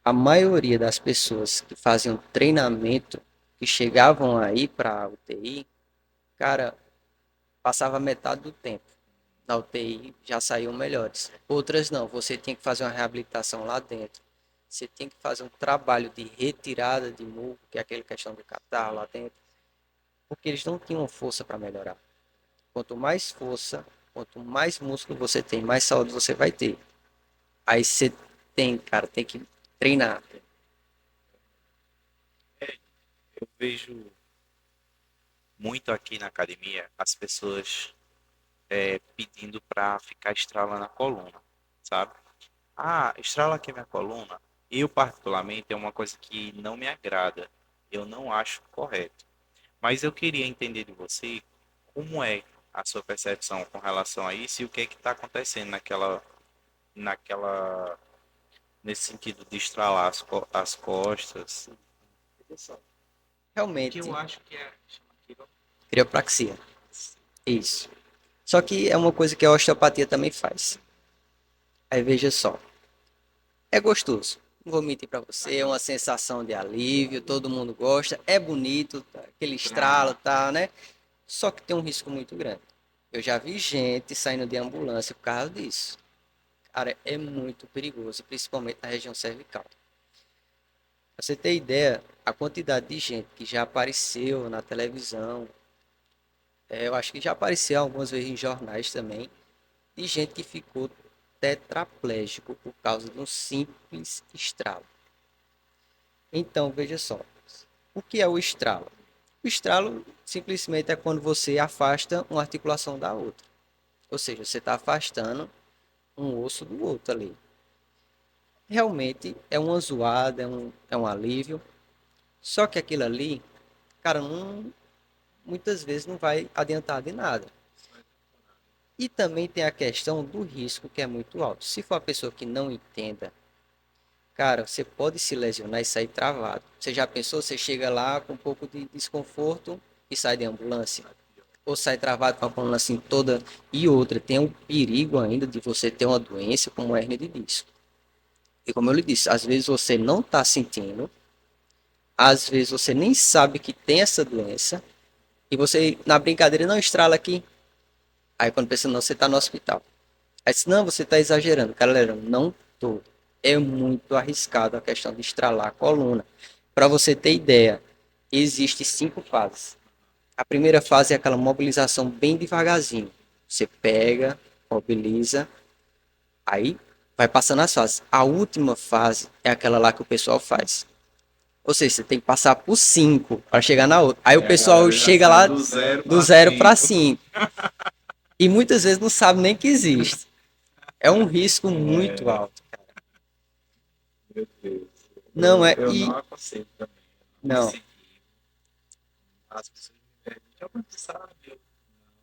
A maioria das pessoas que faziam treinamento, que chegavam aí para a UTI, cara, passava metade do tempo. Na UTI já saíam melhores. Outras não, você tinha que fazer uma reabilitação lá dentro. Você tinha que fazer um trabalho de retirada de muco, que é aquela questão do catarro lá dentro, porque eles não tinham força para melhorar. Quanto mais força, quanto mais músculo você tem, mais saúde você vai ter. Aí você tem, cara, tem que treinar. Eu vejo muito aqui na academia as pessoas pedindo para ficar estralando a coluna, sabe? Ah, estrala aqui minha coluna. Eu, particularmente, é uma coisa que não me agrada. Eu não acho correto. Mas eu queria entender de você como é a sua percepção com relação a isso e o que é que está acontecendo naquela, nesse sentido de estralar as costas. Que eu Realmente, acho que é criopraxia. Isso. Só que é uma coisa que a osteopatia também faz. Aí veja só, é gostoso. Não vou mentir pra você, é uma sensação de alívio, todo mundo gosta, é bonito, tá, aquele estralo, tá, né? Só que tem um risco muito grande. Eu já vi gente saindo de ambulância por causa disso. Cara, é muito perigoso, principalmente na região cervical. Pra você ter ideia, a quantidade de gente que já apareceu na televisão, eu acho que já apareceu algumas vezes em jornais também, de gente que ficou tetraplégico por causa de um simples estralo. Então, veja só, o que é o estralo? O estralo simplesmente é quando você afasta uma articulação da outra. Ou seja, você está afastando um osso do outro ali. Realmente é uma zoada, é um alívio. Só que aquilo ali, cara, muitas vezes não vai adiantar de nada. E também tem a questão do risco que é muito alto. Se for uma pessoa que não entenda, cara, você pode se lesionar e sair travado. Você já pensou? Você chega lá com um pouco de desconforto e sai de ambulância? Ou sai travado com a coluna assim toda? E outra, tem o perigo ainda de você ter uma doença como hernia de disco. E como eu lhe disse, às vezes você não está sentindo, às vezes você nem sabe que tem essa doença, e você, na brincadeira, não estrala aqui. Aí quando pensa, não, você está no hospital. Aí diz, não, você está exagerando. Galera, não tô. É muito arriscado a questão de estralar a coluna. Para você ter ideia, existe 5 fases. A primeira fase é aquela mobilização bem devagarzinho. Você pega, mobiliza, aí vai passando as fases. A última fase é aquela lá que o pessoal faz. Ou seja, você tem que passar por 5 para chegar na outra. Aí o pessoal chega lá do zero para 5. E muitas vezes não sabe nem que existe. É um risco muito alto. Meu Deus. Não é. Eu E não aconselho também. Eu não não. consegui. As pessoas me perguntam, já você sabe? Eu não,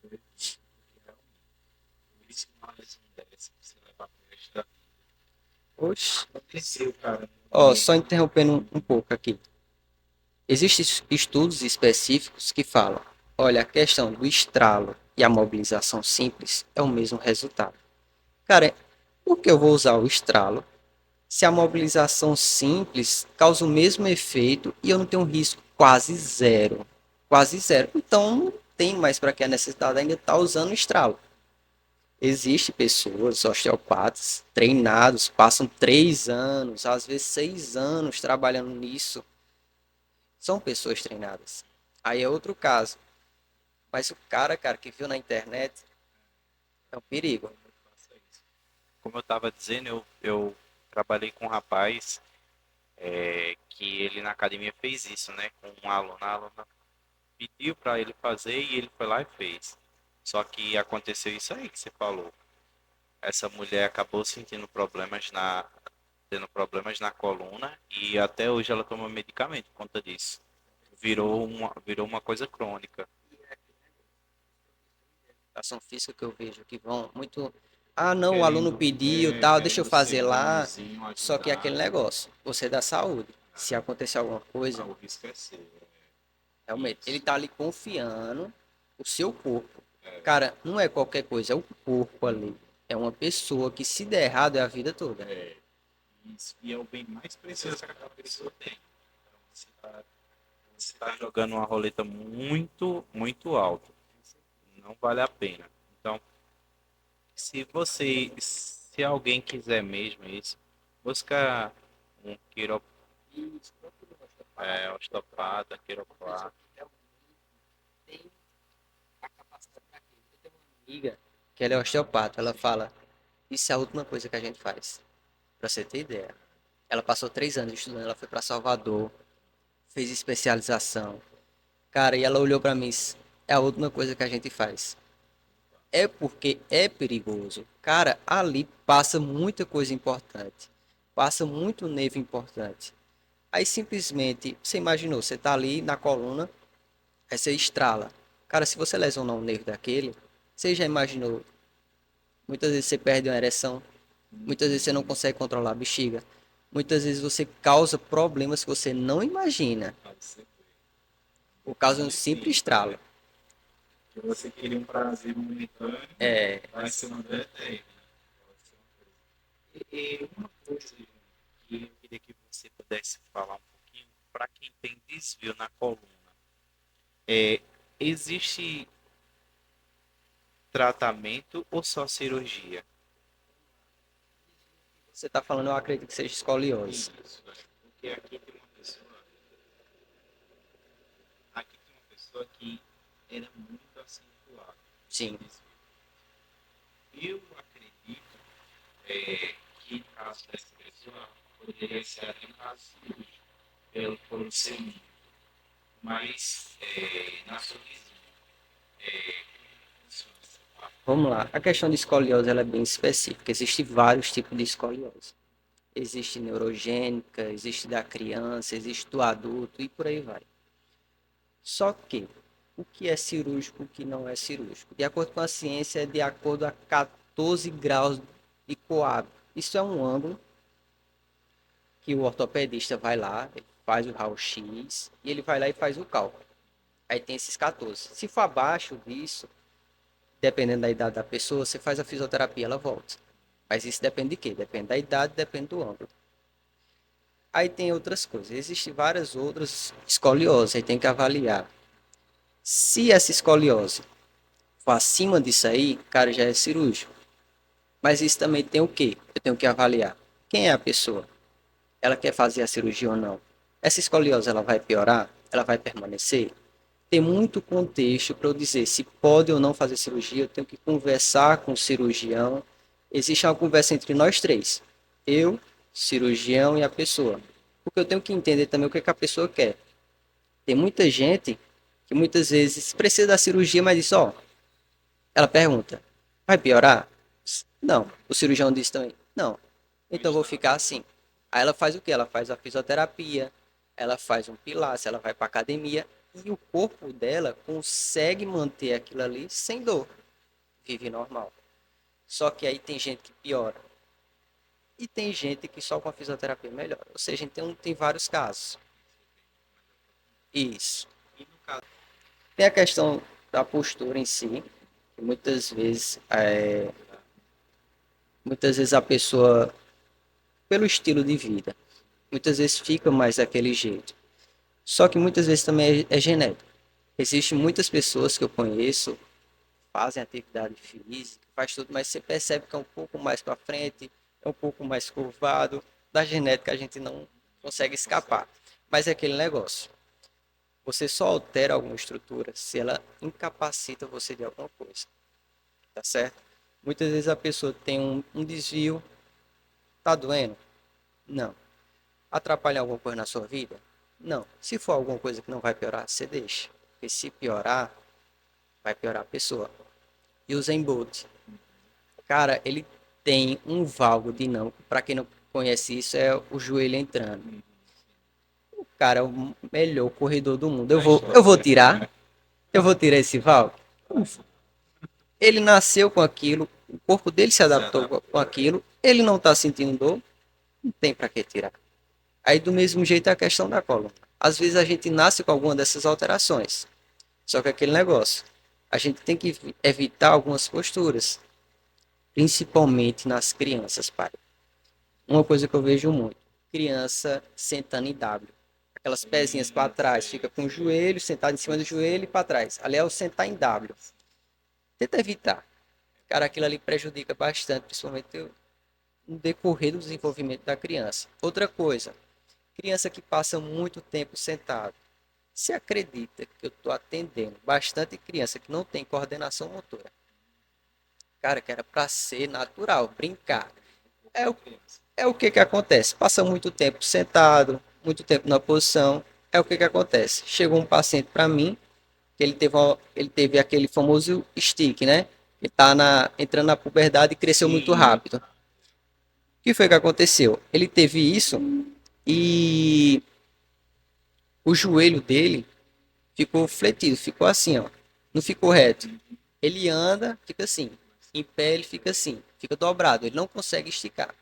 eu evito, porque realmente, por isso que uma lesão dessa, você levar pro resto da vida. Oxe. Aconteceu, cara. Ó, só interrompendo um pouco aqui. Existem estudos específicos que falam, olha, a questão do estralo e a mobilização simples é o mesmo resultado. Cara, por que eu vou usar o estralo se a mobilização simples causa o mesmo efeito e eu não tenho um risco quase zero? Quase zero. Então não tem mais para que a necessidade ainda estar usando o estralo. Existem pessoas, osteopatas, treinados, passam 3 anos, às vezes 6 anos trabalhando nisso. São pessoas treinadas. Aí é outro caso. Mas o cara, que viu na internet é um perigo. Como eu estava dizendo, eu trabalhei com um rapaz que ele na academia fez isso, né? Com um aluno. A aluna pediu para ele fazer e ele foi lá e fez. Só que aconteceu isso aí que você falou. Essa mulher acabou sentindo tendo problemas na coluna e até hoje ela toma medicamento por conta disso. Virou uma coisa crônica. Educação física que eu vejo que vão muito. Ah, não, o aluno Querendo, pediu, tal, deixa eu querendo ser fazer lá. bonzinho, Só que é ajudar, aquele negócio, você dá saúde. Se acontecer alguma coisa, o risco é seu. realmente, ele Isso. tá ali confiando o seu corpo. Cara, não é qualquer coisa, é o corpo ali. É uma pessoa que se der errado é a vida toda. É, isso. E é o bem mais precioso que aquela pessoa tem. Então, você tá jogando uma roleta muito, muito alta. Não vale a pena. Então, se alguém quiser mesmo isso, busca um osteopata, quiropata. Amiga, que ela é osteopata, ela fala, isso é a última coisa que a gente faz. Pra você ter ideia. Ela passou 3 anos estudando, ela foi pra Salvador, fez especialização. Cara, e ela olhou pra mim, é a última coisa que a gente faz. É porque é perigoso. Cara, ali passa muita coisa importante. Passa muito nervo importante. Aí simplesmente, você imaginou, você tá ali na coluna, aí você estrala. Cara, se você lesionar um nervo daquele, você já imaginou? Muitas vezes você perde uma ereção, muitas vezes você não consegue controlar a bexiga, muitas vezes você causa problemas que você não imagina por causa de um simples estralo. Que você queria um prazer momentâneo, É, vai ser uma dor eterna. E uma coisa que eu queria que você pudesse falar um pouquinho, para quem tem desvio na coluna, é, existe tratamento ou só cirurgia? você tá falando, eu acredito que seja escoliose. Isso, porque aqui tem uma pessoa que era muito acentuada. Sim. Eu acredito que no caso dessa pessoa poderia ser até um caso cirúrgico, pelo ser humano. Mas na sua visão, funciona essa parte. Vamos lá. A questão de escoliose ela é bem específica. Existem vários tipos de escoliose. Existe neurogênica, existe da criança, existe do adulto e por aí vai. Só que o que é cirúrgico, o que não é cirúrgico? De acordo com a ciência, é de acordo a 14 graus de coágulo. Isso é um ângulo que o ortopedista vai lá, ele faz o raio-x e ele vai lá e faz o cálculo. Aí tem esses 14. Se for abaixo disso, dependendo da idade da pessoa, você faz a fisioterapia, ela volta. Mas isso depende de quê? Depende da idade, depende do ângulo. Aí tem outras coisas. Existem várias outras escolioses. Aí tem que avaliar. Se essa escoliose for acima disso aí, cara, já é cirúrgico. Mas isso também tem o quê? Eu tenho que avaliar. Quem é a pessoa? Ela quer fazer a cirurgia ou não? Essa escoliose ela vai piorar? Ela vai permanecer? Tem muito contexto para eu dizer se pode ou não fazer cirurgia. Eu tenho que conversar com o cirurgião. Existe uma conversa entre nós três. Eu, cirurgião e a pessoa. Porque eu tenho que entender também o que, é que a pessoa quer. Tem muita gente que muitas vezes precisa da cirurgia, mas diz, ó, ela pergunta, vai piorar? Não. O cirurgião diz também, não. Então eu vou ficar assim. Aí ela faz o que? Ela faz a fisioterapia, ela faz um pilates, ela vai para academia e o corpo dela consegue manter aquilo ali sem dor. Vive normal. Só que aí tem gente que piora. E tem gente que só com a fisioterapia melhora. Ou seja, então tem vários casos. Isso. Tem a questão da postura em si, que muitas vezes a pessoa, pelo estilo de vida, muitas vezes fica mais daquele jeito. Só que muitas vezes também é genético. Existem muitas pessoas que eu conheço, fazem atividade física, faz tudo, mas você percebe que é um pouco mais para frente, é um pouco mais curvado. Da genética a gente não consegue escapar. Mas é aquele negócio. Você só altera alguma estrutura se ela incapacita você de alguma coisa. Tá certo? Muitas vezes a pessoa tem um desvio, tá doendo? Não. Atrapalha alguma coisa na sua vida? Não. Se for alguma coisa que não vai piorar, você deixa. Porque se piorar, vai piorar a pessoa. E o Zen Bolt, cara, ele tem um valgo dinâmico. Para quem não conhece isso, é o joelho entrando. O cara é o melhor corredor do mundo. Eu vou tirar esse valgo. Ele nasceu com aquilo, o corpo dele se adaptou com aquilo, ele não está sentindo dor, não tem para que tirar. Aí do mesmo jeito é a questão da coluna. Às vezes a gente nasce com alguma dessas alterações. Só que aquele negócio, a gente tem que evitar algumas posturas, principalmente nas crianças, pai. Uma coisa que eu vejo muito, criança sentando em W. Aquelas pezinhas para trás, fica com o joelho sentado em cima do joelho e para trás. Ali é o sentar em W. Tenta evitar. Cara, aquilo ali prejudica bastante, principalmente no decorrer do desenvolvimento da criança. Outra coisa, criança que passa muito tempo sentado. Você acredita que eu estou atendendo bastante criança que não tem coordenação motora? Cara, que era para ser natural, brincar. É o, é o que acontece. Passa muito tempo sentado, muito tempo na posição. É o que acontece. Chegou um paciente para mim, que ele teve aquele famoso stick, né? Ele tá entrando na puberdade e cresceu muito rápido. O que foi que aconteceu? Ele teve isso e o joelho dele ficou fletido, ficou assim, ó. Não ficou reto. Ele anda, fica assim. Em pé ele fica assim, fica dobrado, ele não consegue esticar.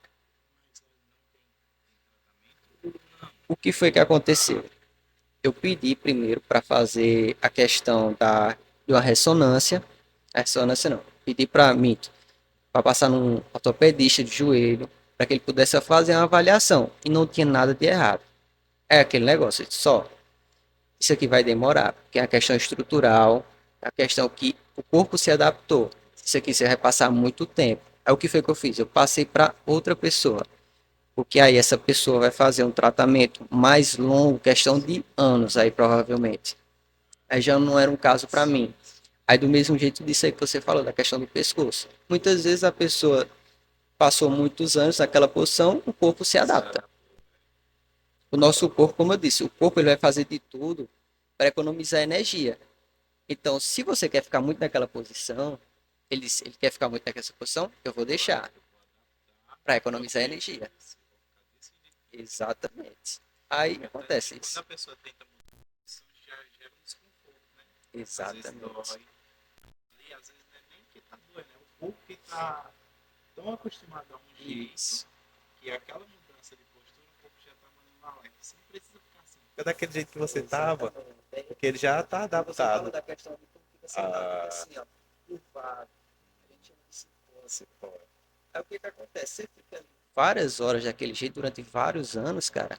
O que foi que aconteceu? Eu pedi primeiro para fazer a questão de uma ressonância. A ressonância não. Pedi para mim, para passar num ortopedista de joelho, para que ele pudesse fazer uma avaliação. E não tinha nada de errado. É aquele negócio, só. Isso aqui vai demorar, porque é a questão estrutural, a questão que o corpo se adaptou. Isso aqui você vai passar muito tempo. Aí o que foi que eu fiz? Eu passei para outra pessoa, porque aí essa pessoa vai fazer um tratamento mais longo, questão de anos aí provavelmente. Aí já não era um caso para mim. Aí do mesmo jeito disso aí que você falou, da questão do pescoço. Muitas vezes a pessoa passou muitos anos naquela posição, o corpo se adapta. O nosso corpo, como eu disse, o corpo ele vai fazer de tudo para economizar energia. Então, se você quer ficar muito naquela posição, ele quer ficar muito naquela posição, eu vou deixar para economizar energia. Exatamente. Aí acontece Quando isso. a pessoa tenta mudar isso, já gera um desconforto, né? Às vezes Exatamente. dói. E às vezes não é nem que tá doendo, é o corpo que tá tão acostumado a um jeito Isso. que aquela mudança de postura, o corpo já tá mandando um alerta. Você não precisa ficar assim. Fica daquele jeito que você tava, porque ele já tá Você fala adaptado. da questão de como fica sentado, fica assim, ó, curvado. A gente chama de cipó. Aí o que que acontece? Você fica ali várias horas daquele jeito durante vários anos, cara.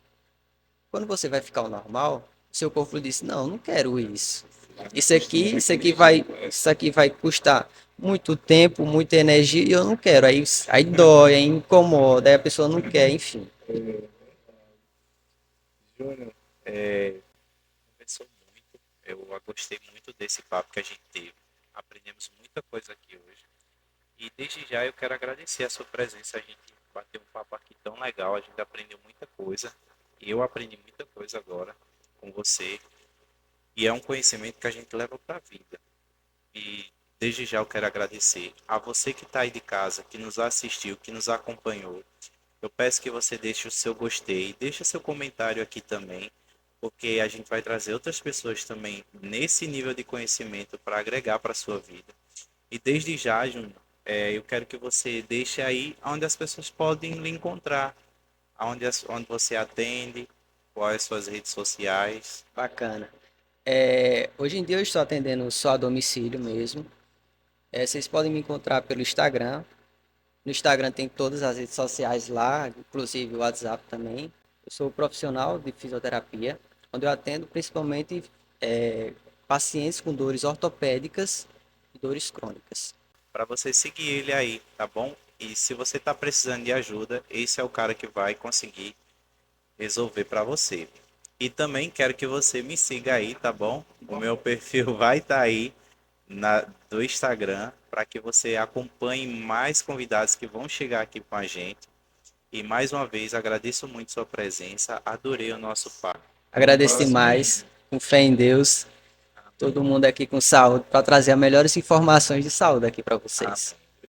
Quando você vai ficar ao normal, seu corpo diz, não, não quero isso. Isso aqui vai custar muito tempo, muita energia e eu não quero. Aí dói, aí incomoda, aí a pessoa não quer, enfim. Júnior, conversou muito. Eu gostei muito desse papo que a gente teve. Aprendemos muita coisa aqui hoje. E desde já eu quero agradecer a sua presença. A gente bateu um papo aqui tão legal, a gente aprendeu muita coisa. Eu aprendi muita coisa agora com você. E é um conhecimento que a gente leva para a vida. E desde já eu quero agradecer a você que está aí de casa, que nos assistiu, que nos acompanhou. Eu peço que você deixe o seu gostei, deixe seu comentário aqui também, porque a gente vai trazer outras pessoas também nesse nível de conhecimento para agregar para a sua vida. E desde já, Júnior, eu quero que você deixe aí onde as pessoas podem lhe encontrar, onde você atende, quais suas redes sociais. Bacana. Hoje em dia eu estou atendendo só a domicílio mesmo. Vocês podem me encontrar pelo Instagram. No Instagram tem todas as redes sociais lá, inclusive o WhatsApp também. Eu sou profissional de fisioterapia, onde eu atendo principalmente é, pacientes com dores ortopédicas e dores crônicas. Para você seguir ele aí, tá bom? E se você está precisando de ajuda, esse é o cara que vai conseguir resolver para você. E também quero que você me siga aí, tá bom? O meu perfil vai estar aí do Instagram para que você acompanhe mais convidados que vão chegar aqui com a gente. E mais uma vez agradeço muito sua presença, adorei o nosso papo. Até o Agradeço próximo vídeo. demais, com fé em Deus, todo mundo aqui com saúde, para trazer as melhores informações de saúde aqui para vocês. Amém.